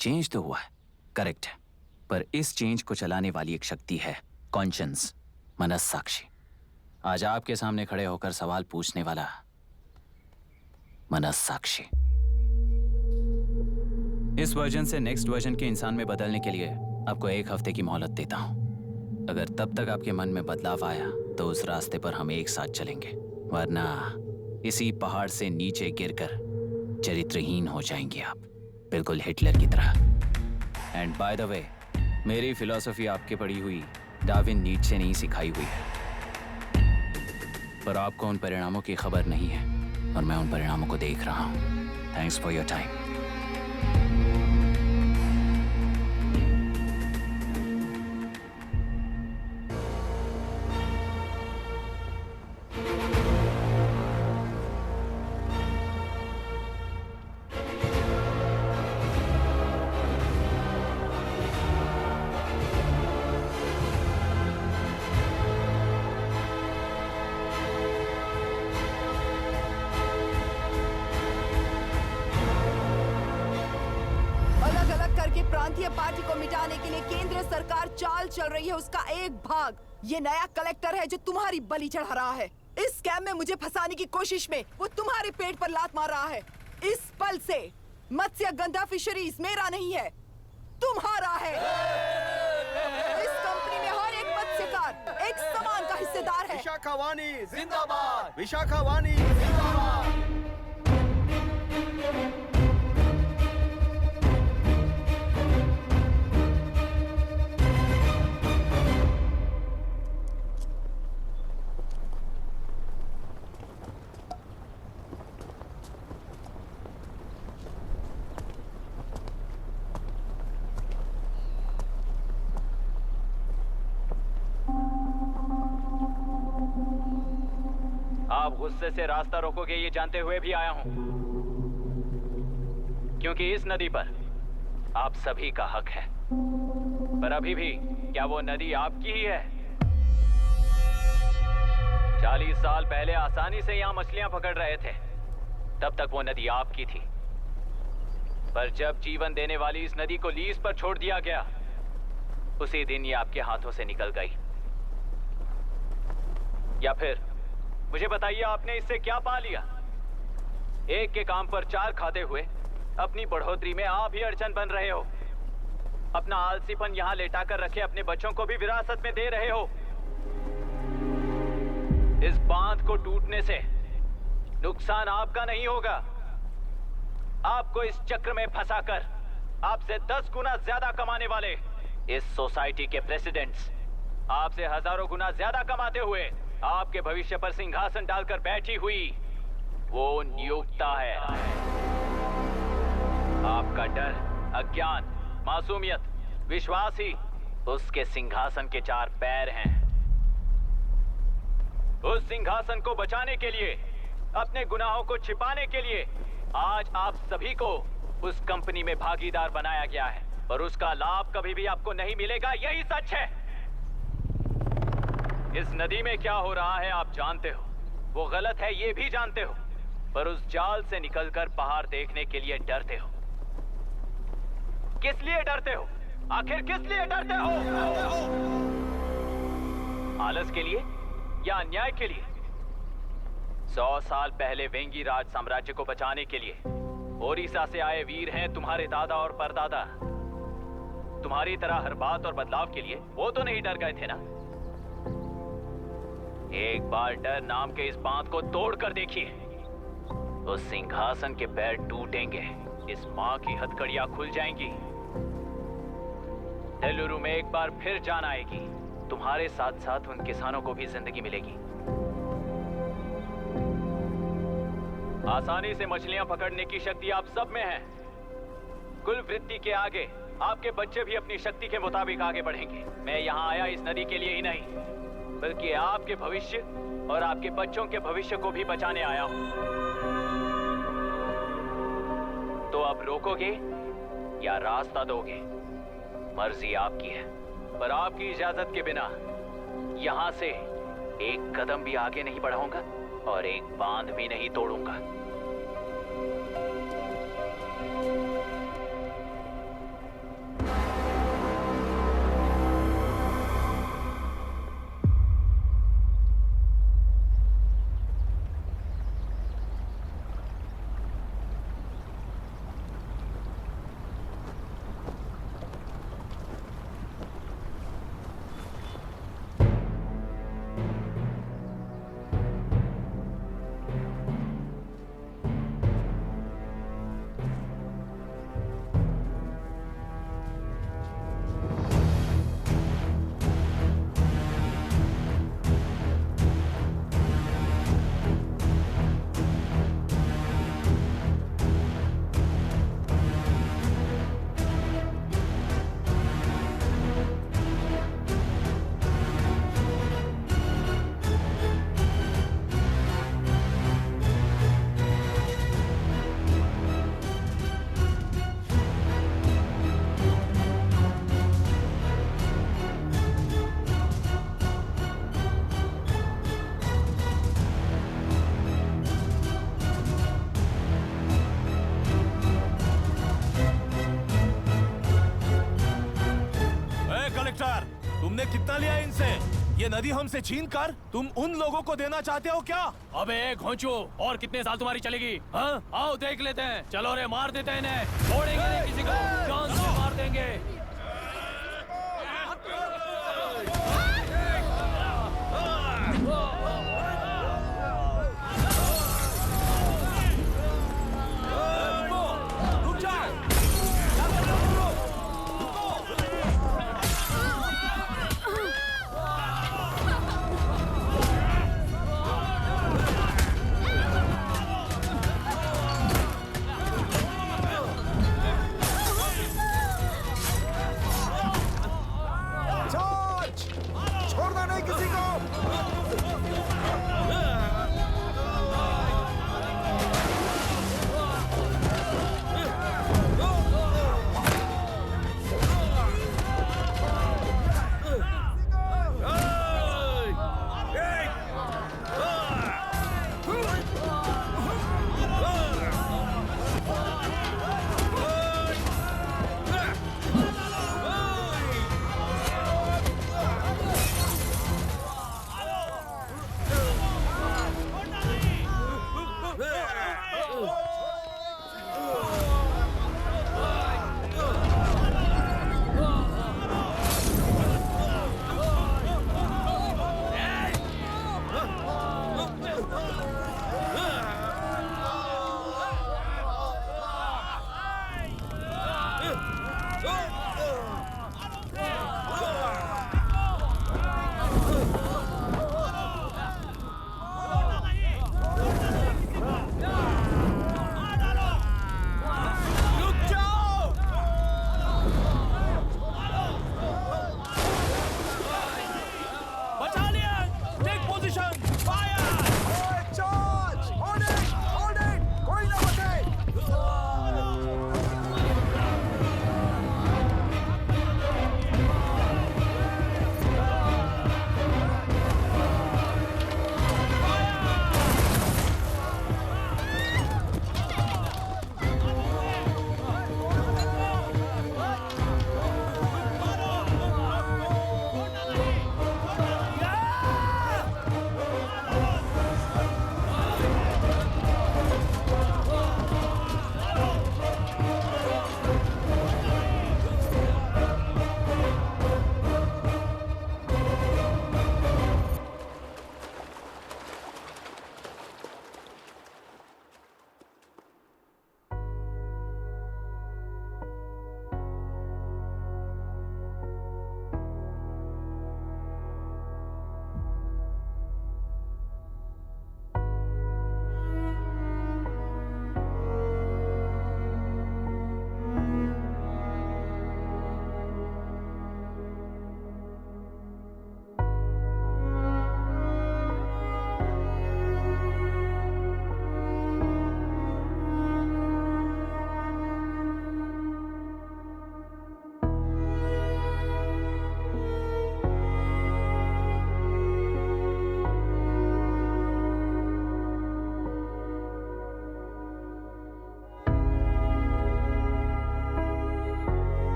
चेंज तो हुआ है, करेक्ट है, पर इस चेंज को चलाने वाली एक शक्ति है, कॉन्शियंस, मनस्साक्षी। आज आपके सामने खड़े होकर सवाल पूछने वाला मनस्साक्षी। इस वर्जन से नेक्स्ट वर्जन के इंसान में बदलने के लिए आपको 1 हफ्ते की मोहलत देता हूं। अगर तब तक आपके मन में बदलाव आया तो उस रास्ते पर हम एक साथ चलेंगे, वरना इसी पहाड़ से नीचे गिरकर चरित्रहीन हो जाएंगे आप, बिल्कुल हिटलर की तरह। एंड बाय द वे, मेरी फिलॉसफी आपके पढ़ी हुई डार्विन नीचे नहीं सिखाई हुई है, पर आपको उन परिणामों की खबर नहीं है और मैं उन परिणामों को देख रहा हूं। Thanks for your time. प्रांतीय पार्टी को मिटाने के लिए केंद्र सरकार चाल चल रही है, उसका एक भाग ये नया कलेक्टर है जो तुम्हारी बलि चढ़ा रहा है। इस स्कैम में मुझे फंसाने की कोशिश में वो तुम्हारे पेट पर लात मार रहा है। इस पल से मत्स्य गंधा फिशरीज मेरा नहीं है, तुम्हारा है। इस कंपनी में हर एक मत्स्यकार एक समान का हिस्सेदार है। विशाखावाणी जिंदाबाद, विशाखावाणी जिंदाबाद। आप गुस्से से रास्ता रोकोगे ये जानते हुए भी आया हूं, क्योंकि इस नदी पर आप सभी का हक है। पर अभी भी क्या वो नदी आपकी ही है? 40 साल पहले आसानी से यहां मछलियां पकड़ रहे थे, तब तक वो नदी आपकी थी। पर जब जीवन देने वाली इस नदी को लीज पर छोड़ दिया गया, उसी दिन ये आपके हाथों से निकल गई। या फिर मुझे बताइए, आपने इससे क्या पा लिया? एक के काम पर 4 खाते हुए अपनी बढ़ोतरी में आप ही अड़चन बन रहे हो। अपना आलसीपन यहाँ लेटा कर रखे अपने बच्चों को भी विरासत में दे रहे हो। इस बांध को टूटने से नुकसान आपका नहीं होगा, आपको इस चक्र में फंसाकर आपसे 10 गुना ज्यादा कमाने वाले इस सोसाइटी के प्रेसिडेंट्स आपसे हजारों गुना ज्यादा कमाते हुए आपके भविष्य पर सिंहासन डालकर बैठी हुई वो नियोक्ता है। आपका डर, अज्ञान, मासूमियत, विश्वास ही उसके सिंहासन के 4 पैर हैं। उस सिंहासन को बचाने के लिए, अपने गुनाहों को छिपाने के लिए आज आप सभी को उस कंपनी में भागीदार बनाया गया है, और उसका लाभ कभी भी आपको नहीं मिलेगा। यही सच है। इस नदी में क्या हो रहा है आप जानते हो, वो गलत है ये भी जानते हो, पर उस जाल से निकलकर बाहर देखने के लिए डरते हो। किस लिए डरते हो? आखिर किस लिए डरते हो? आलस के लिए या अन्याय के लिए? 100 साल पहले वेंगी राज साम्राज्य को बचाने के लिए ओडिशा से आए वीर हैं तुम्हारे दादा और परदादा। तुम्हारी तरह हर बात और बदलाव के लिए वो तो नहीं डर गए थे ना। एक बार डर नाम के इस बांध को तोड़ कर देखिए, उस सिंहासन के पैर टूटेंगे, इस मां की हथकड़ियां खुल जाएंगी, तेलुरु में एक बार फिर जान आएगी, तुम्हारे साथ साथ उन किसानों को भी जिंदगी मिलेगी। आसानी से मछलियां पकड़ने की शक्ति आप सब में है। कुल वृत्ति के आगे आपके बच्चे भी अपनी शक्ति के मुताबिक आगे बढ़ेंगे। मैं यहाँ आया इस नदी के लिए ही नहीं, बल्कि आपके भविष्य और आपके बच्चों के भविष्य को भी बचाने आया हूँ। तो अब रोकोगे या रास्ता दोगे, मर्जी आपकी है, पर आपकी इजाजत के बिना यहाँ से एक कदम भी आगे नहीं बढ़ाऊंगा और एक बांध भी नहीं तोड़ूंगा। तुमने कितना लिया इनसे? ये नदी हमसे छीन कर तुम उन लोगों को देना चाहते हो क्या? अबे घोंचू, और कितने साल तुम्हारी चलेगी? हाँ, आओ देख लेते हैं। चलो रे, मार देते हैं इन्हें। छोड़ेंगे नहीं किसी को, जान से मार देंगे।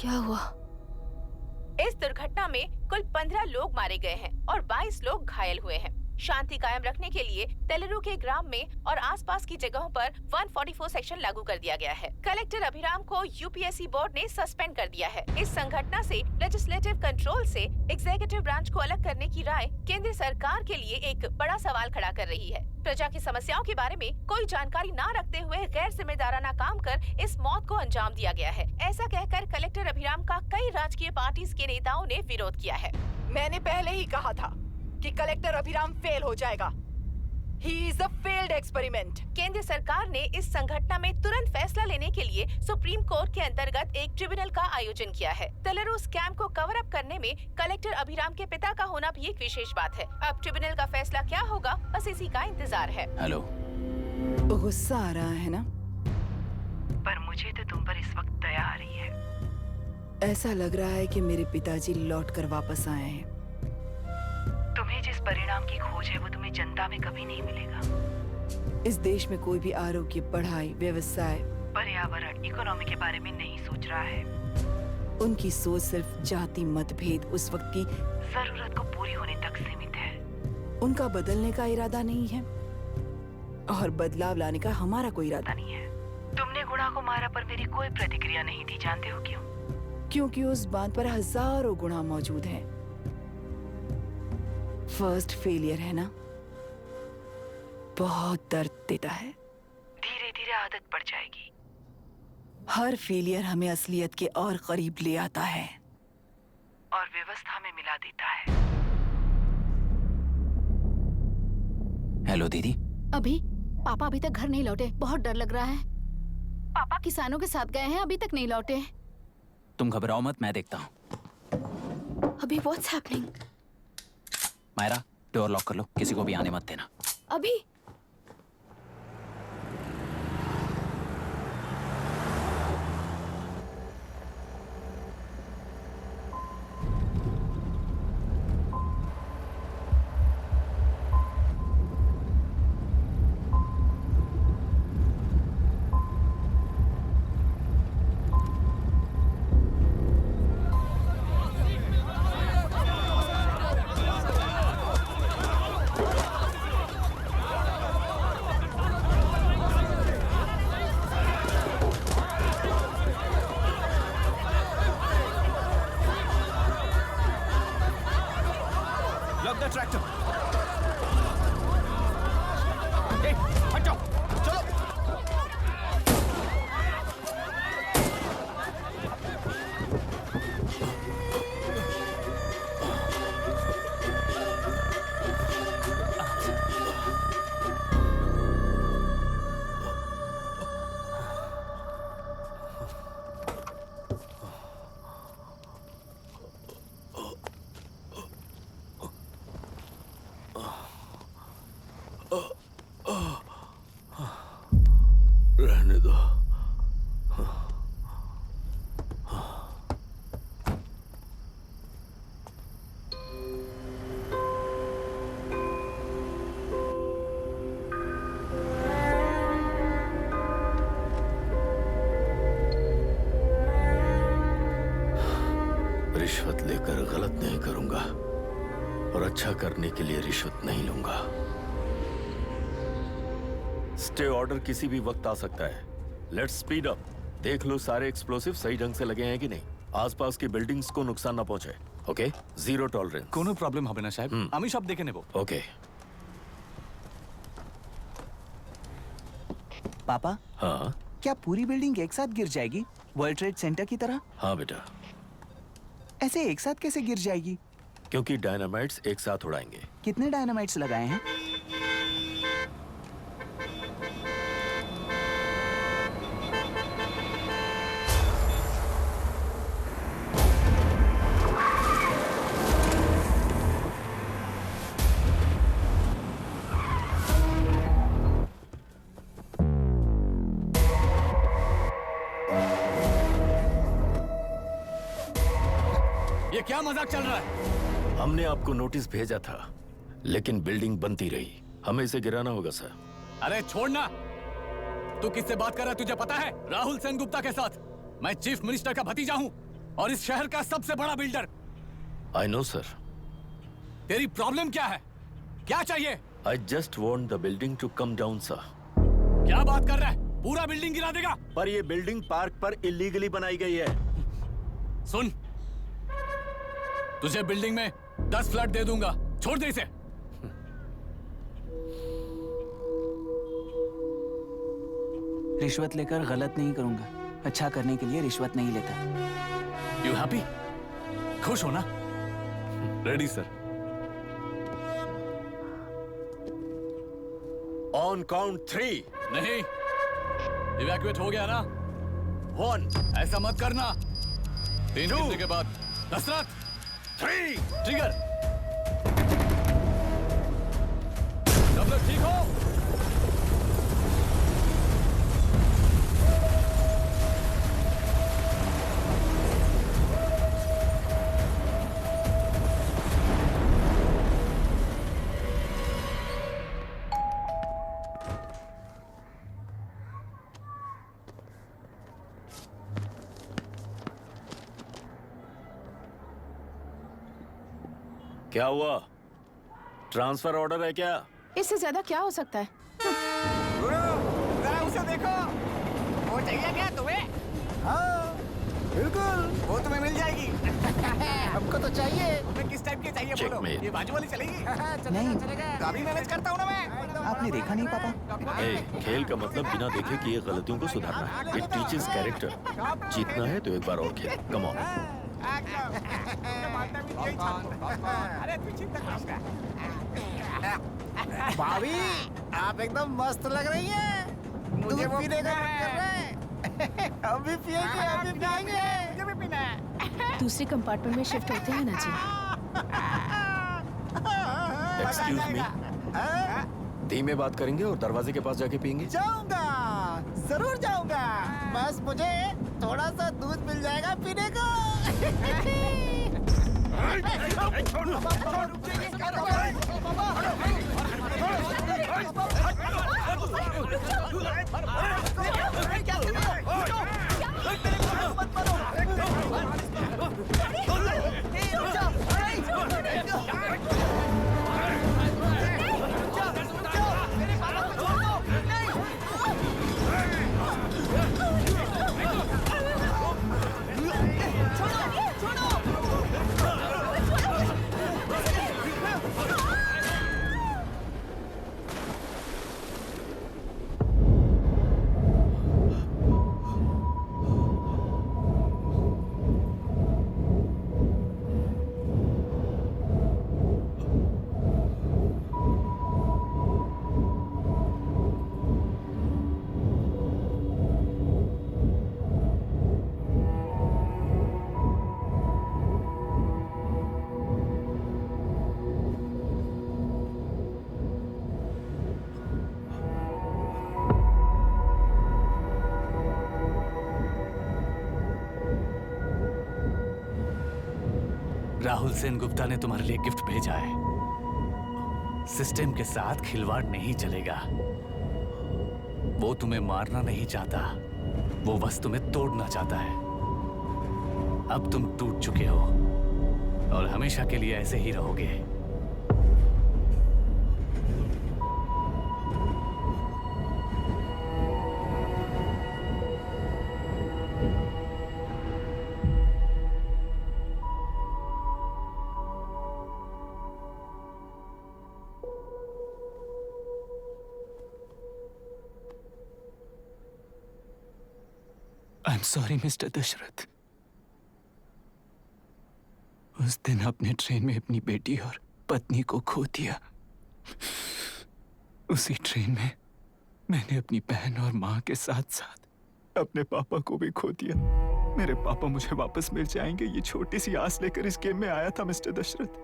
क्या हुआ? इस दुर्घटना में कुल 15 लोग मारे गए हैं और 22 लोग घायल हुए हैं। शांति कायम रखने के लिए तेलुरु के ग्राम में और आसपास की जगहों पर 144 सेक्शन लागू कर दिया गया है। कलेक्टर अभिराम को यूपीएससी बोर्ड ने सस्पेंड कर दिया है। इस संघटना से लेजिस्लेटिव कंट्रोल से एग्जीक्यूटिव ब्रांच को अलग करने की राय केंद्र सरकार के लिए एक बड़ा सवाल खड़ा कर रही है। प्रजा की समस्याओं के बारे में कोई जानकारी न रखते हुए गैर जिम्मेदाराना काम कर इस मौत को अंजाम दिया गया है। ऐसा कहकर कलेक्टर अभिराम का कई राजकीय पार्टी के नेताओं ने विरोध किया है। मैंने पहले ही कहा था कि कलेक्टर अभिराम फेल हो जाएगा। He is a failed experiment. केंद्र सरकार ने इस संघटना में तुरंत फैसला लेने के लिए सुप्रीम कोर्ट के अंतर्गत एक ट्रिब्यूनल का आयोजन किया है। तेलुरु स्कैम को कवर अप करने में कलेक्टर अभिराम के पिता का होना भी एक विशेष बात है। अब ट्रिब्यूनल का फैसला क्या होगा, बस इसी का इंतजार है। हेलो। गुस्सा आ रहा है ना? पर मुझे तो तुम पर इस वक्त दया आ रही है। ऐसा लग रहा है कि मेरे पिताजी लौट कर वापस आए हैं। तुम्हें जिस परिणाम की खोज है वो तुम्हें जनता में कभी नहीं मिलेगा। इस देश में कोई भी आरोग्य, पढ़ाई, व्यवसाय, पर्यावरण, इकोनॉमी के बारे में नहीं सोच रहा है। उनकी सोच सिर्फ जाति मतभेद उस वक्त की जरूरत को पूरी होने तक सीमित है। उनका बदलने का इरादा नहीं है और बदलाव लाने का हमारा कोई इरादा नहीं है। तुमने गुणा को मारा पर मेरी कोई प्रतिक्रिया नहीं दी, जानते हो क्यों? क्योंकि उस बात पर हजारों गुणा मौजूद हैं। फर्स्ट फेलियर है ना, बहुत दर्द देता है। धीरे धीरे आदत पड़ जाएगी। हर फेलियर हमें असलियत के और करीब ले आता है और व्यवस्था में मिला देता है। हेलो दीदी। अभी पापा अभी तक घर नहीं लौटे, बहुत डर लग रहा है। पापा किसानों के साथ गए हैं, अभी तक नहीं लौटे। तुम घबराओ मत, मैं देखता हूँ। अभी what's happening? Myra, door lock कर लो, किसी को भी आने मत देना। अभी रहने दो। रिश्वत लेकर गलत नहीं करूंगा और अच्छा करने के लिए रिश्वत नहीं लूंगा। स्टे ऑर्डर किसी भी वक्त आ सकता है। Let's speed up. देख लो सारे एक्सप्लोसिव सही ढंग से लगे हैं कि नहीं। आसपास की बिल्डिंग्स को नुकसान ना पहुंचे। Okay, zero tolerance. कोनो प्रॉब्लम হবে না সাহেব, আমি সব দেখে নেব। ओके। पापा, हाँ क्या पूरी बिल्डिंग एक साथ गिर जाएगी, वर्ल्ड ट्रेड सेंटर की तरह? हाँ बेटा। ऐसे एक साथ कैसे गिर जाएगी? क्योंकि डायनामाइट्स एक साथ उड़ाएंगे। कितने डायनामाइट्स लगाए हैं? ये क्या मजाक चल रहा है? हमने आपको नोटिस भेजा था, लेकिन बिल्डिंग बनती रही। हमें इसे गिराना होगा सर। अरे छोड़ना। तू किससे बात कर रहा है तुझे पता है? राहुल सेनगुप्ता के साथ। मैं चीफ मिनिस्टर का भतीजा हूँ। और इस शहर का सबसे बड़ा बिल्डर। I know sir. तेरी प्रॉब्लम क्या है? क्या चाहिए? I just want the building to come down sir. क्या बात कर रहा है? पूरा बिल्डिंग गिरा देगा? पर ये बिल्डिंग पार्क पर इलीगली बनाई गई है। सुन, तुझे बिल्डिंग में 10 फ्लैट दे दूंगा, छोड़ दे इसे। रिश्वत लेकर गलत नहीं करूंगा। अच्छा करने के लिए रिश्वत नहीं लेता। You happy? खुश हो ना? Ready sir. On count 3। नहीं, इवैक्यूएट हो गया ना? 1। ऐसा मत करना। 3 गिनने के बाद दशरथ 3 ट्रिगर। सब लोग ठीक हो? क्या हुआ? ट्रांसफर ऑर्डर है क्या? इससे ज्यादा क्या हो सकता है? जरा उसे देखो। वो चाहिए क्या तुम्हें? हाँ, बिल्कुल, वो तुम्हें मिल जाएगी। हमको तो चाहिए। तुम्हें किस टाइप की चाहिए बोलो? ये बाजू वाली चलेगी? नहीं, तो अभी मैनेज करता हूँ ना मैं। आपने देखा नहीं पापा? खेल का मतलब बिना देखे किए गलतियों को सुधारना है। It teaches character. जीतना है तो एक बार और खेल। Come on. भाभी, आप एकदम मस्त लग रही हैं। मुझे पीने का मन कर रहा है। अभी पिएंगे, अभी पिएंगे। मुझे भी पीना है। दूसरे कंपार्टमेंट में शिफ्ट होते हैं ना जी। Excuse me. धीमे बात करेंगे और दरवाजे के पास जाके पियेंगे। जाऊंगा, जरूर जाऊंगा। बस मुझे थोड़ा सा दूध मिल जाएगा पीने को। राहुल सेन गुप्ता ने तुम्हारे लिए गिफ्ट भेजा है। सिस्टम के साथ खिलवाड़ नहीं चलेगा। वो तुम्हें मारना नहीं चाहता, वो बस तुम्हें तोड़ना चाहता है। अब तुम टूट चुके हो और हमेशा के लिए ऐसे ही रहोगे। I am sorry mister Dashrath. उस दिन अपने ट्रेन में अपनी बेटी और पत्नी को खो दिया। उसी ट्रेन में मैंने अपनी बहन और माँ के साथ साथ अपने पापा को भी खो दिया। मेरे पापा मुझे वापस मिल जाएंगे, ये छोटी सी आस लेकर इस गेम में आया था मिस्टर दशरथ।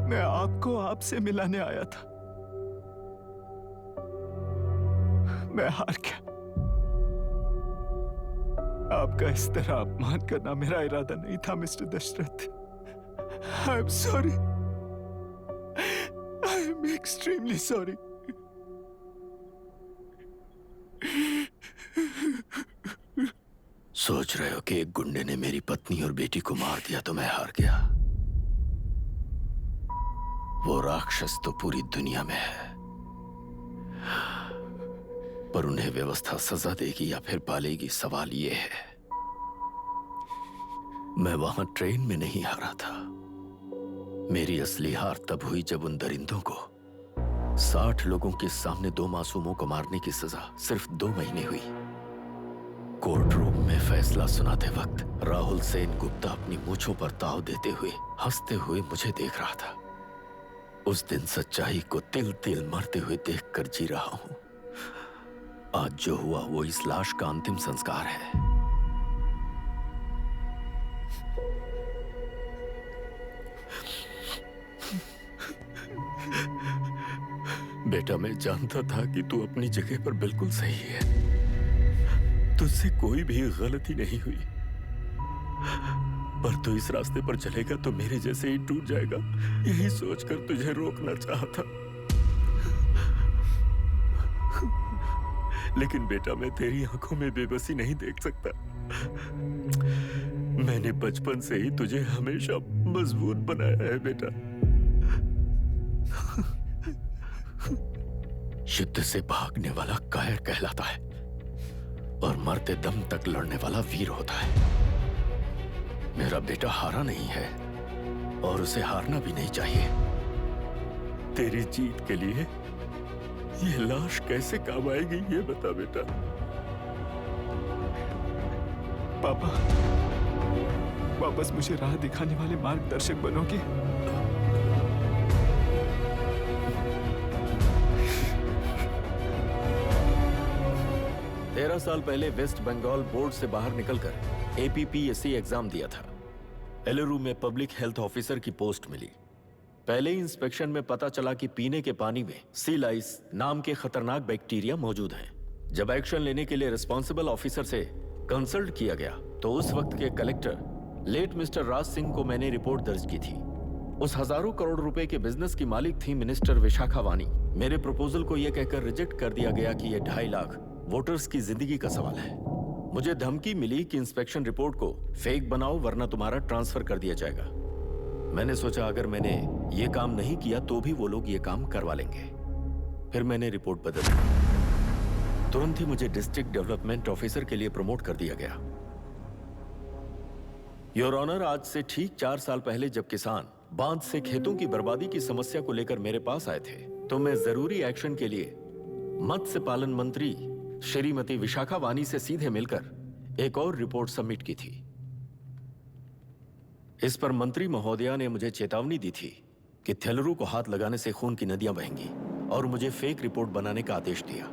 मैं आपको आपसे मिलाने आया था। मैं हार गया। आपका इस तरह अपमान करना मेरा इरादा नहीं था mister Dashrath. I am sorry. I am extremely sorry. सोच रहे हो कि एक गुंडे ने मेरी पत्नी और बेटी को मार दिया तो मैं हार गया? वो राक्षस तो पूरी दुनिया में है, पर उन्हें व्यवस्था सजा देगी या फिर पालेगी, सवाल ये है। मैं वहां ट्रेन में नहीं हारा था। मेरी असली हार तब हुई जब उन दरिंदों को 60 लोगों के सामने 2 मासूमों को मारने की सजा सिर्फ 2 महीने हुई। कोर्ट रूम में फैसला सुनाते वक्त राहुल सेन गुप्ता अपनी मूंछों पर ताव देते हुए हंसते हुए मुझे देख रहा था। उस दिन सच्चाई को तिल तिल मरते हुए देखकर जी रहा हूं। आज जो हुआ वो इस लाश का अंतिम संस्कार है। बेटा, मैं जानता था कि तू अपनी जगह पर बिल्कुल सही है। तुझसे कोई भी गलती नहीं हुई, पर तू इस रास्ते पर चलेगा तो मेरे जैसे ही टूट जाएगा, यही सोचकर तुझे रोकना चाहता। लेकिन बेटा, मैं तेरी आंखों में बेबसी नहीं देख सकता। मैंने बचपन से ही तुझे हमेशा मजबूत बनाया है बेटा। युद्ध से भागने वाला कायर कहलाता है और मरते दम तक लड़ने वाला वीर होता है। मेरा बेटा हारा नहीं है और उसे हारना भी नहीं चाहिए। तेरी जीत के लिए ये लाश कैसे काम आएगी ये बता बेटा। पापा, वापस मुझे राह दिखाने वाले मार्गदर्शक बनोगे? 13 साल पहले वेस्ट बंगाल बोर्ड से बाहर निकलकर APPSC एग्जाम दिया था। एलुरु में पब्लिक हेल्थ ऑफिसर की पोस्ट मिली। पहले ही इंस्पेक्शन में पता चला कि पीने के पानी में सी लाइस नाम के खतरनाक बैक्टीरिया मौजूद हैं। जब एक्शन लेने के लिए रिस्पॉन्सिबल ऑफिसर से कंसल्ट किया गया तो उस वक्त के collector late mister Raj Singh को मैंने रिपोर्ट दर्ज की थी। उस हजारों करोड़ रुपए के बिजनेस की मालिक थी मिनिस्टर विशाखा वानी। मेरे प्रपोजल को यह कहकर रिजेक्ट कर दिया गया कि यह 2.5 लाख वोटर्स की जिंदगी का सवाल है। मुझे धमकी मिली कि इंस्पेक्शन रिपोर्ट को फेक बनाओ वरना तुम्हारा ट्रांसफर कर दिया जाएगा। मैंने सोचा अगर मैंने ये काम नहीं किया तो भी वो लोग ये काम करवा लेंगे। फिर मैंने रिपोर्ट बदल दी। तुरंत ही मुझे डिस्ट्रिक्ट डेवलपमेंट ऑफिसर के लिए प्रमोट कर दिया गया। योर ऑनर, आज से ठीक 4 साल पहले जब किसान बांध से खेतों की बर्बादी की समस्या को लेकर मेरे पास आए थे तो मैं जरूरी एक्शन के लिए मत्स्य पालन मंत्री श्रीमती विशाखा वानी से सीधे मिलकर एक और रिपोर्ट सबमिट की थी। इस पर मंत्री महोदया ने मुझे चेतावनी दी थी कि थेलरू को हाथ लगाने से खून की नदियां बहेंगी और मुझे फेक रिपोर्ट बनाने का आदेश दिया।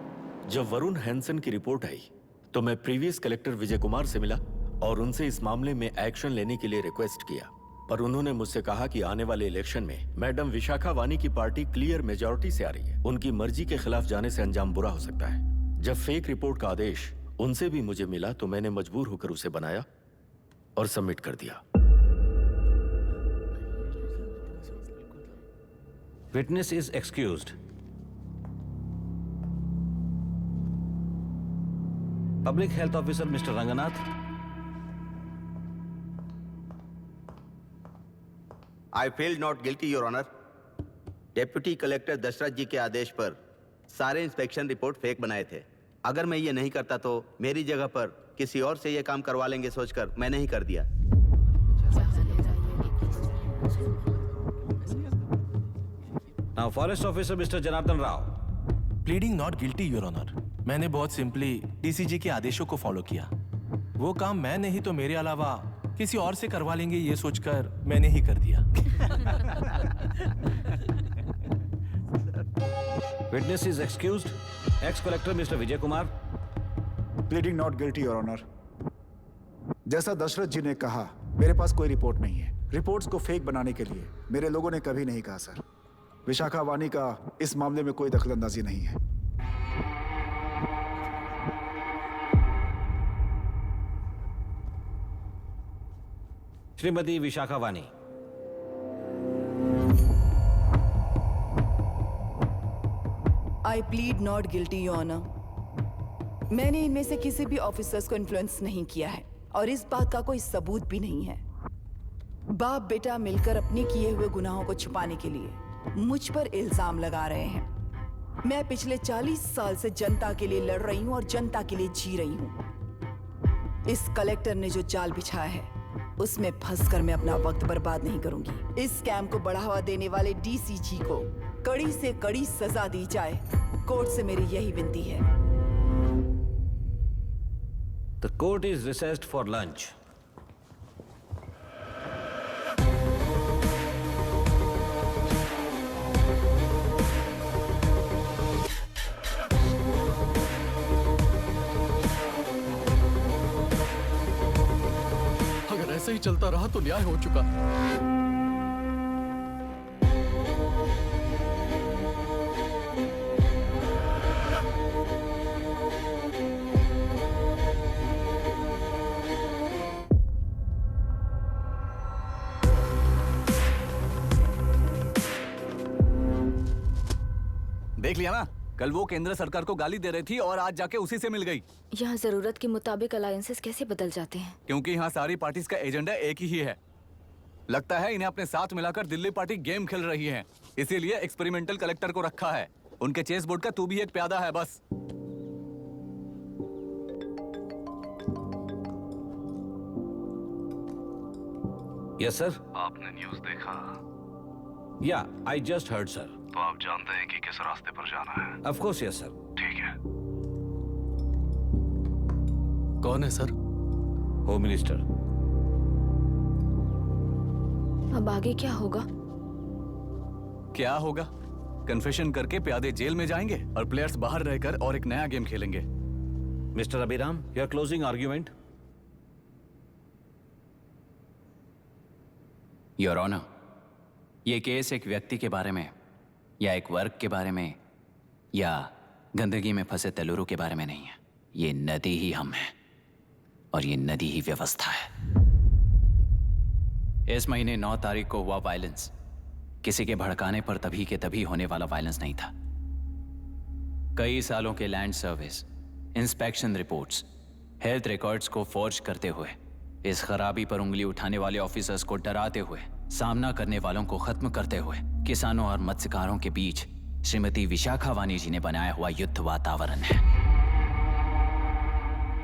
जब वरुण हैंसन की रिपोर्ट आई तो मैं प्रीवियस कलेक्टर विजय कुमार से मिला और उनसे इस मामले में एक्शन लेने के लिए रिक्वेस्ट किया, पर उन्होंने मुझसे कहा कि आने वाले इलेक्शन में मैडम विशाखा वानी की पार्टी क्लियर मेजॉरिटी से आ रही है, उनकी मर्जी के खिलाफ जाने से अंजाम बुरा हो सकता है। जब फेक रिपोर्ट का आदेश उनसे भी मुझे मिला तो मैंने मजबूर होकर उसे बनाया और सबमिट कर दिया। Witness is excused. Public health officer mister Ranganath. I feel not guilty your honour. Deputy collector Dasharath ji के आदेश पर सारे इंस्पेक्शन रिपोर्ट फेक बनाए थे। अगर मैं ये नहीं करता तो मेरी जगह पर किसी और से ये काम करवा लेंगे सोचकर मैंने ही कर दिया। Now forest officer mister Janardhan Rao. Pleading not guilty your honour. मैंने बहुत सिंपली डीसीजी के आदेशों को फॉलो किया। वो काम मैं नहीं तो मेरे अलावा किसी और से करवा लेंगे ये सोचकर मैंने ही कर दिया। Witness is excused. Ex collector mister Vijay Kumar. Pleading not guilty your honour. जैसा दशरथ जी ने कहा, मेरे पास कोई रिपोर्ट नहीं है। रिपोर्ट्स को फेक बनाने के लिए मेरे लोगों ने कभी नहीं कहा सर। विशाखा वानी का इस मामले में कोई दखलंदाजी नहीं है। Shrimati Vishakha Vani. I plead not guilty your honour. मैंने इनमें से किसी भी ऑफिसर्स को इन्फ्लुएंस नहीं किया है। और इस बात का कोई सबूत भी नहीं है। बाप बेटा मिलकर अपने किए हुए गुनाहों को छुपाने के लिए मुझ पर इल्जाम लगा रहे हैं। मैं पिछले 40 साल से जनता के लिए लड़ रही हूं और जनता के लिए जी रही हूं। इस कलेक्टर ने जो जाल बिछाया है उसमें फंसकर मैं अपना वक्त बर्बाद नहीं करूंगी। इस स्कैम को बढ़ावा देने वाले डीसीजी को कड़ी से कड़ी सजा दी जाए। कोर्ट से मेरी यही विनती है। The court is recessed for lunch. अगर ऐसे ही चलता रहा तो न्याय हो चुका। देख लिया ना, कल वो केंद्र सरकार को गाली दे रही थी और आज जाके उसी से मिल गई। यहाँ जरूरत के मुताबिक अलायंसेस कैसे बदल जाते हैं? क्योंकि यहाँ सारी पार्टीज का एजेंडा एक ही है। लगता है इन्हें अपने साथ मिलाकर दिल्ली पार्टी गेम खेल रही है, इसीलिए एक्सपेरिमेंटल कलेक्टर को रखा है। उनके चेस बोर्ड का तू भी एक प्यादा है बस। Yes sir. आपने न्यूज़ देखा? या आई जस्ट हर्ड सर। तो आप जानते हैं कि किस रास्ते पर जाना है? Of course yes sir. ठीक है। कौन है सर? Home minister. अब आगे क्या होगा? क्या होगा? कन्फेशन करके प्यादे जेल में जाएंगे और प्लेयर्स बाहर रहकर और एक नया गेम खेलेंगे। Mister Abhiram, your closing argument. Your honour, ये केस एक व्यक्ति के बारे में या एक वर्ग के बारे में या गंदगी में फंसे तेलुरु के बारे में नहीं है। ये नदी ही हम हैं और ये नदी ही व्यवस्था है। इस महीने 9 तारीख को हुआ वायलेंस किसी के भड़काने पर तभी के तभी होने वाला वायलेंस नहीं था। कई सालों के land service, inspection reports, health records को फॉर्ज करते हुए, इस खराबी पर उंगली उठाने वाले ऑफिसर्स को डराते हुए, सामना करने वालों को खत्म करते हुए किसानों और मत्स्यकारों के बीच श्रीमती विशाखा वानी जी ने बनाया हुआ युद्ध वातावरण है।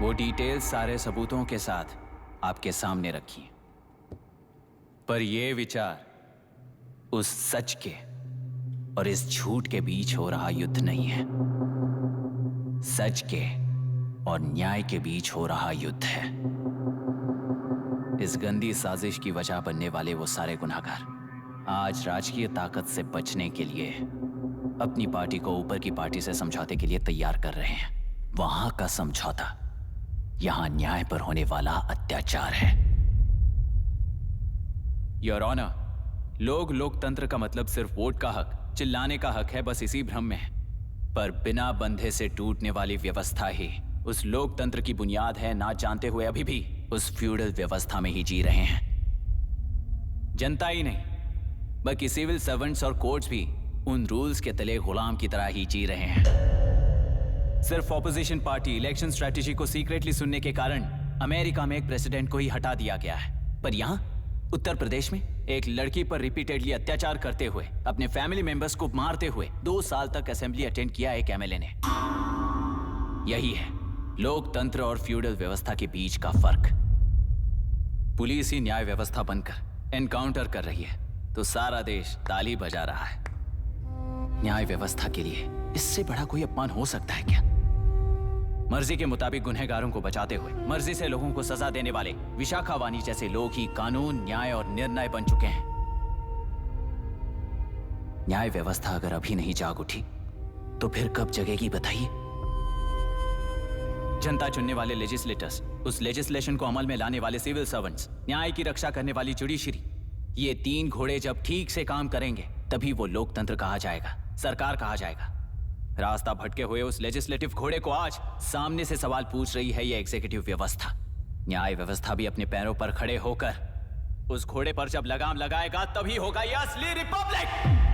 वो डिटेल सारे सबूतों के साथ आपके सामने रखी है। पर ये विचार उस सच के और इस झूठ के बीच हो रहा युद्ध नहीं है, सच के और न्याय के बीच हो रहा युद्ध है। इस गंदी साजिश की वजह बनने वाले वो सारे गुनहगार आज राजकीय ताकत से बचने के लिए अपनी पार्टी को ऊपर की पार्टी से समझौते के लिए तैयार कर रहे हैं। वहां का समझौता यहां न्याय पर होने वाला अत्याचार है। योर ऑनर, लोकतंत्र का मतलब सिर्फ वोट का हक, चिल्लाने का हक है, बस इसी भ्रम में है। पर बिना बंधे से टूटने वाली व्यवस्था ही उस लोकतंत्र की बुनियाद है, ना जानते हुए अभी भी उस फ्यूडल व्यवस्था में ही जी रहे हैं। जनता ही नहीं बल्कि सिविल सर्वेंट्स और कोर्ट्स भी उन रूल्स के तले गुलाम की तरह ही जी रहे हैं। सिर्फ ऑपोजिशन पार्टी इलेक्शन स्ट्रेटेजी को सीक्रेटली सुनने के कारण अमेरिका में एक प्रेसिडेंट को ही हटा दिया गया है, पर यहां उत्तर प्रदेश में एक लड़की पर रिपीटेडली अत्याचार करते हुए, अपने फैमिली मेंबर्स को मारते हुए 2 साल तक असेंबली अटेंड किया एक एमएलए ने। यही है लोकतंत्र और फ्यूडल व्यवस्था के बीच का फर्क। पुलिस ही न्याय व्यवस्था बनकर एनकाउंटर कर रही है तो सारा देश ताली बजा रहा है। न्याय व्यवस्था के लिए इससे बड़ा कोई अपमान हो सकता है क्या? मर्जी के मुताबिक गुनहगारों को बचाते हुए मर्जी से लोगों को सजा देने वाले विशाखा वानी जैसे लोग ही कानून, न्याय और निर्णय बन चुके हैं। न्याय व्यवस्था अगर अभी नहीं जाग उठी तो फिर कब जगेगी बताइए? जनता चुनने वाले लेजिस्लेटर्स, उस लेजिस्लेशन को अमल में लाने वाले सिविल सर्वेंट्स, न्याय की रक्षा करने वाली जुडिशरी, ये 3 घोड़े जब ठीक से काम करेंगे तभी वो लोकतंत्र कहा जाएगा, सरकार कहा जाएगा। रास्ता भटके हुए उस लेजिस्लेटिव घोड़े को आज सामने से सवाल पूछ रही है ये एग्जीक्यूटिव व्यवस्था। न्याय व्यवस्था भी अपने पैरों पर खड़े होकर उस घोड़े पर जब लगाम लगाएगा तभी होगा ये असली रिपब्लिक।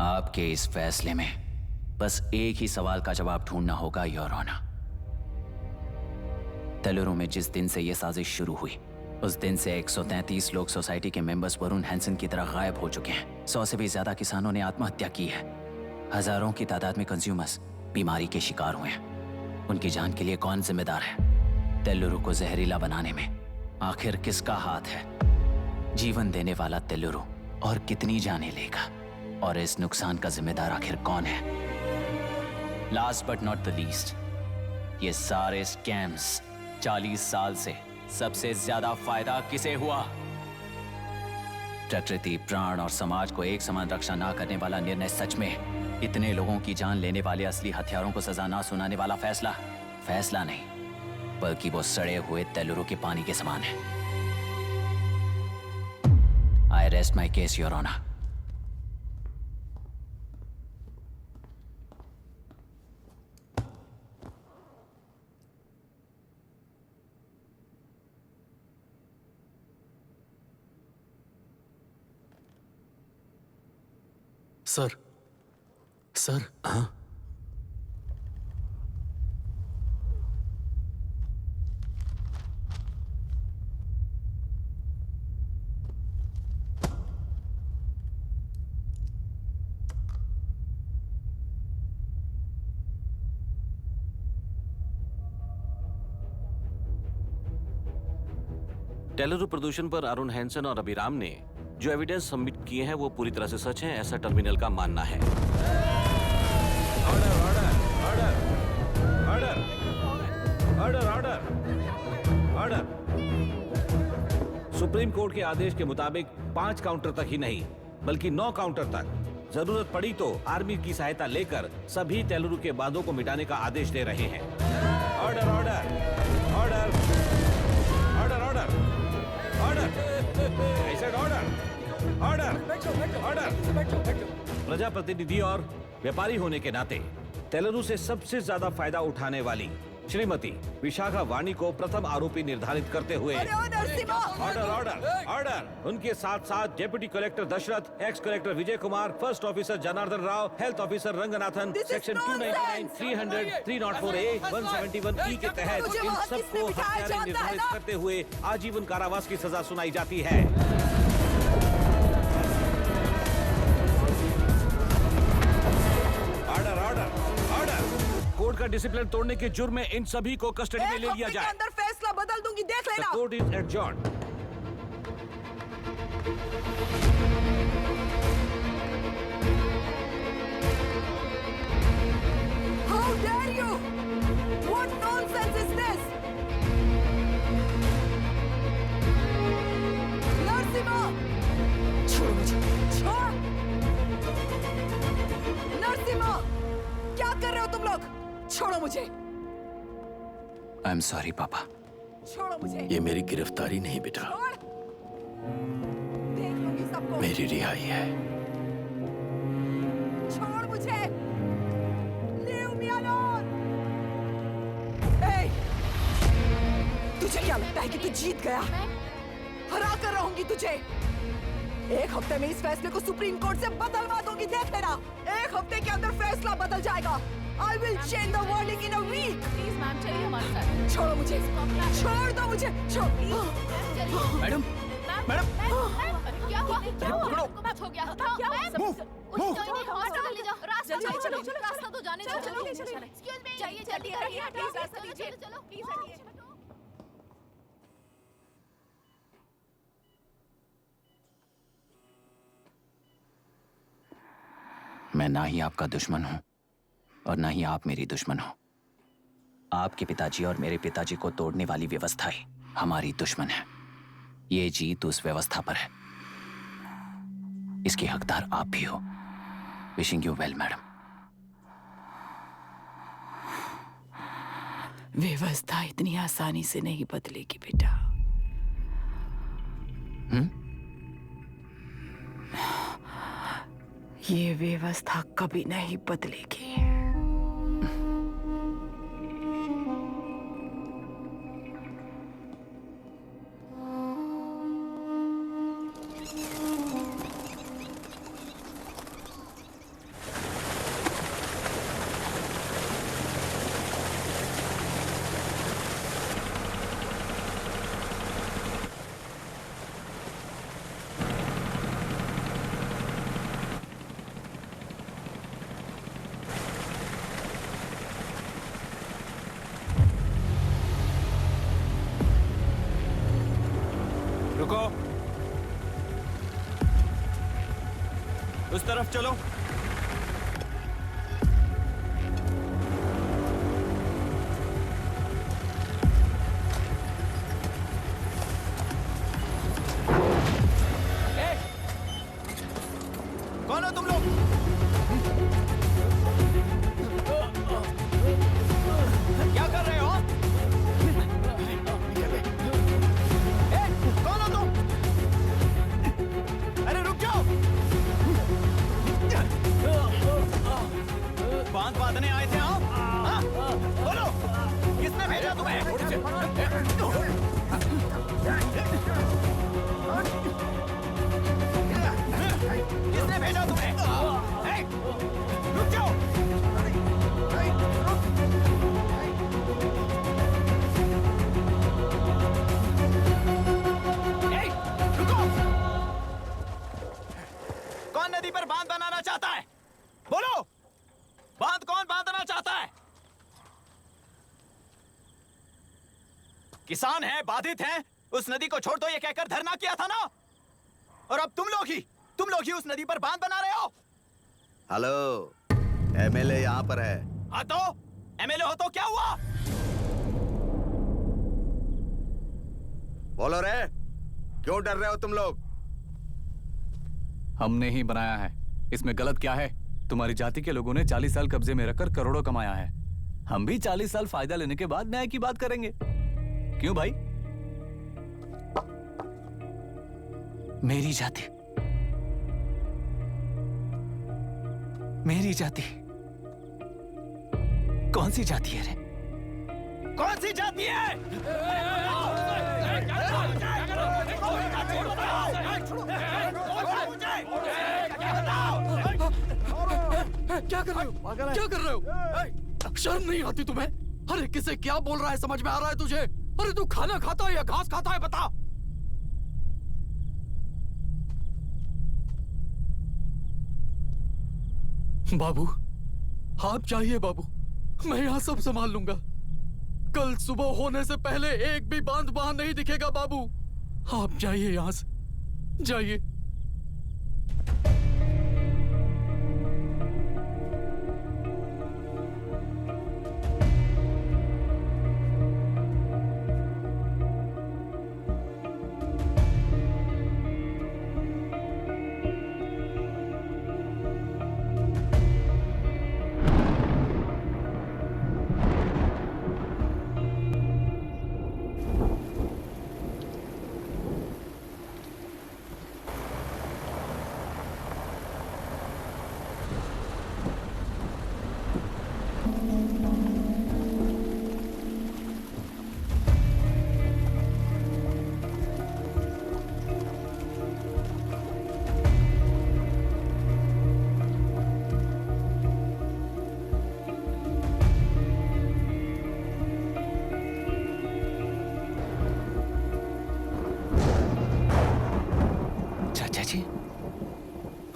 आपके इस फैसले में बस एक ही सवाल का जवाब ढूंढना होगा योर ऑनर। तेलुरु में जिस दिन से यह साजिश शुरू हुई, उस दिन से 133 लोग सोसाइटी के मेंबर्स वरुण हैंसन की तरह गायब हो चुके हैं। 100 से भी ज्यादा किसानों ने आत्महत्या की है। हजारों की तादाद में कंज्यूमर्स बीमारी के शिकार हुए हैं। उनकी जान के लिए कौन जिम्मेदार है? तेलुरु को जहरीला बनाने में आखिर किसका हाथ है? जीवन देने वाला तेलुरु और कितनी जाने लेगा? और इस नुकसान का जिम्मेदार आखिर कौन है? Last but not the least, ये सारे स्कैम्स 40 साल से सबसे ज्यादा फायदा किसे हुआ? प्रकृति, प्राण और समाज को एक समान रक्षा ना करने वाला निर्णय सच में इतने लोगों की जान लेने वाले असली हथियारों को सजा ना सुनाने वाला फैसला नहीं, बल्कि वो सड़े हुए तेलुरु के पानी के समान है। I rest my case your honour. Sir हाँ? तेलुरु प्रदूषण पर अरुण हैंसन और अभिराम ने जो एविडेंस सबमिट किए हैं वो पूरी तरह से सच है, ऐसा टर्मिनल का मानना है। ऑर्डर। सुप्रीम कोर्ट के आदेश के मुताबिक 5 काउंटर तक ही नहीं बल्कि 9 काउंटर तक जरूरत पड़ी तो आर्मी की सहायता लेकर सभी तेलुरु के बांधों को मिटाने का आदेश दे रहे हैं। Order order order order order order I said order order order. प्रजाप्रतिनिधि और व्यापारी होने के नाते तेलुरु से सबसे ज्यादा फायदा उठाने वाली श्रीमती विशाखा वाणी को प्रथम आरोपी निर्धारित करते हुए ऑर्डर ऑर्डर ऑर्डर। उनके साथ साथ deputy collector Dasharath, ex collector Vijay Kumar, first officer Janardhan Rao, health officer Ranganathan, section 299, 300, 304A, 171E के तहत इन सबको हत्यारे निर्धारित करते हुए आजीवन कारावास की सजा सुनाई जाती है। कोर्ट का डिसिप्लिन तोड़ने के जुर्म में इन सभी को कस्टडी में ले लिया जाए। अंदर फैसला बदल दूंगी, देख लेना। The court is adjourned. How dare you? What nonsense is this? Narasimha, छोड़ मुझे, छोड़। नरसिम्हा, क्या कर रहे हो तुम लोग? छोड़ो मुझे। आई एम सॉरी पापा। छोड़ो मुझे। ये मेरी गिरफ्तारी नहीं बेटा, देख लूंगी सबको। मेरी रिहाई है। छोड़ मुझे। Leave me alone. Hey, तुझे क्या लगता है कि तू जीत गया? हरा कर रहूंगी तुझे। एक हफ्ते में इस फैसले को सुप्रीम कोर्ट से बदलवा दूंगी, देख लेना। एक हफ्ते के अंदर फैसला बदल जाएगा। I will change the wording in a week. Please ma'am, चलिए हमारे साथ। छोड़ो मुझे, छोड़ दो मुझे, छोड़। मैडम, मैडम, क्या हुआ? हो गया? रास्ता तो जाने दो। Excuse me, जाइए जल्दी, रास्ता दीजिए। चलो प्लीज हटिए। मैं ना ही आपका दुश्मन हूं और ना ही आप मेरी दुश्मन हो। आपके पिताजी और मेरे पिताजी को तोड़ने वाली व्यवस्था ही हमारी दुश्मन है। ये जीत उस व्यवस्था पर है, इसकी हकदार आप भी हो। Wishing you well madam. व्यवस्था इतनी आसानी से नहीं बदलेगी बेटा। ये व्यवस्था कभी नहीं बदलेगी। रुको, उस तरफ चलो। कौन हो तुम लोग? क्या कर रहे हो? कौन हो तुम? अरे रुक जाओ। बांध बांधने आए थे आप? हाँ? बोलो, किसने भेजा तुम्हें? किसने भेजा तुम्हें? रुक जाओ। रुको। कौन नदी पर बांध बनाना चाहता है? बोलो, बांध कौन बांधना चाहता है? किसान हैं, बाधित हैं, उस नदी को छोड़ दो ये कहकर धरना किया था ना? और अब तुम लोग ही उस नदी पर बांध बना रहे हो। हेलो, एमएलए यहाँ पर है। हाँ तो एमएलए हो तो क्या हुआ? बोलो रे, क्यों डर रहे हो तुम लोग? हमने ही बनाया है, इसमें गलत क्या है? तुम्हारी जाति के लोगों ने 40 साल कब्जे में रखकर करोड़ों कमाया है। हम भी 40 साल फायदा लेने के बाद न्याय की बात करेंगे। क्यों भाई? मेरी जाति, मेरी जाति कौन सी जाति है रे? कौन सी जाति है? क्या कर रहे हो? क्या कर रहे हो? शर्म नहीं आती तुम्हें? अरे किसे क्या बोल रहा है, समझ में आ रहा है तुझे? अरे तू खाना खाता है या घास खाता है, बता। बाबू, आप चाहिए बाबू, मैं यहाँ सब संभाल लूंगा। कल सुबह होने से पहले एक भी बांध वहां नहीं दिखेगा बाबू। आप जाइए यहाँ से, जाइए।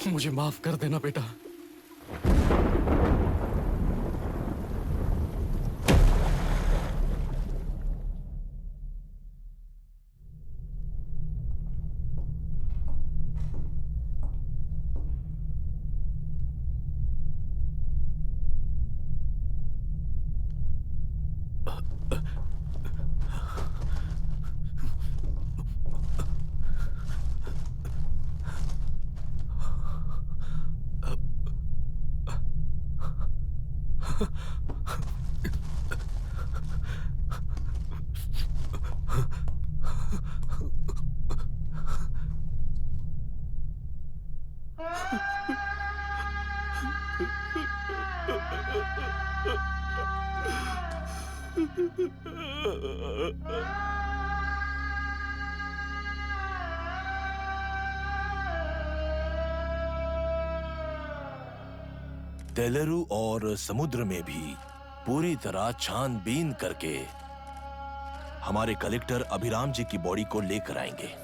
मुझे माफ कर देना बेटा। तेलुरु और समुद्र में भी पूरी तरह छानबीन करके हमारे कलेक्टर अभिराम जी की बॉडी को लेकर आएंगे।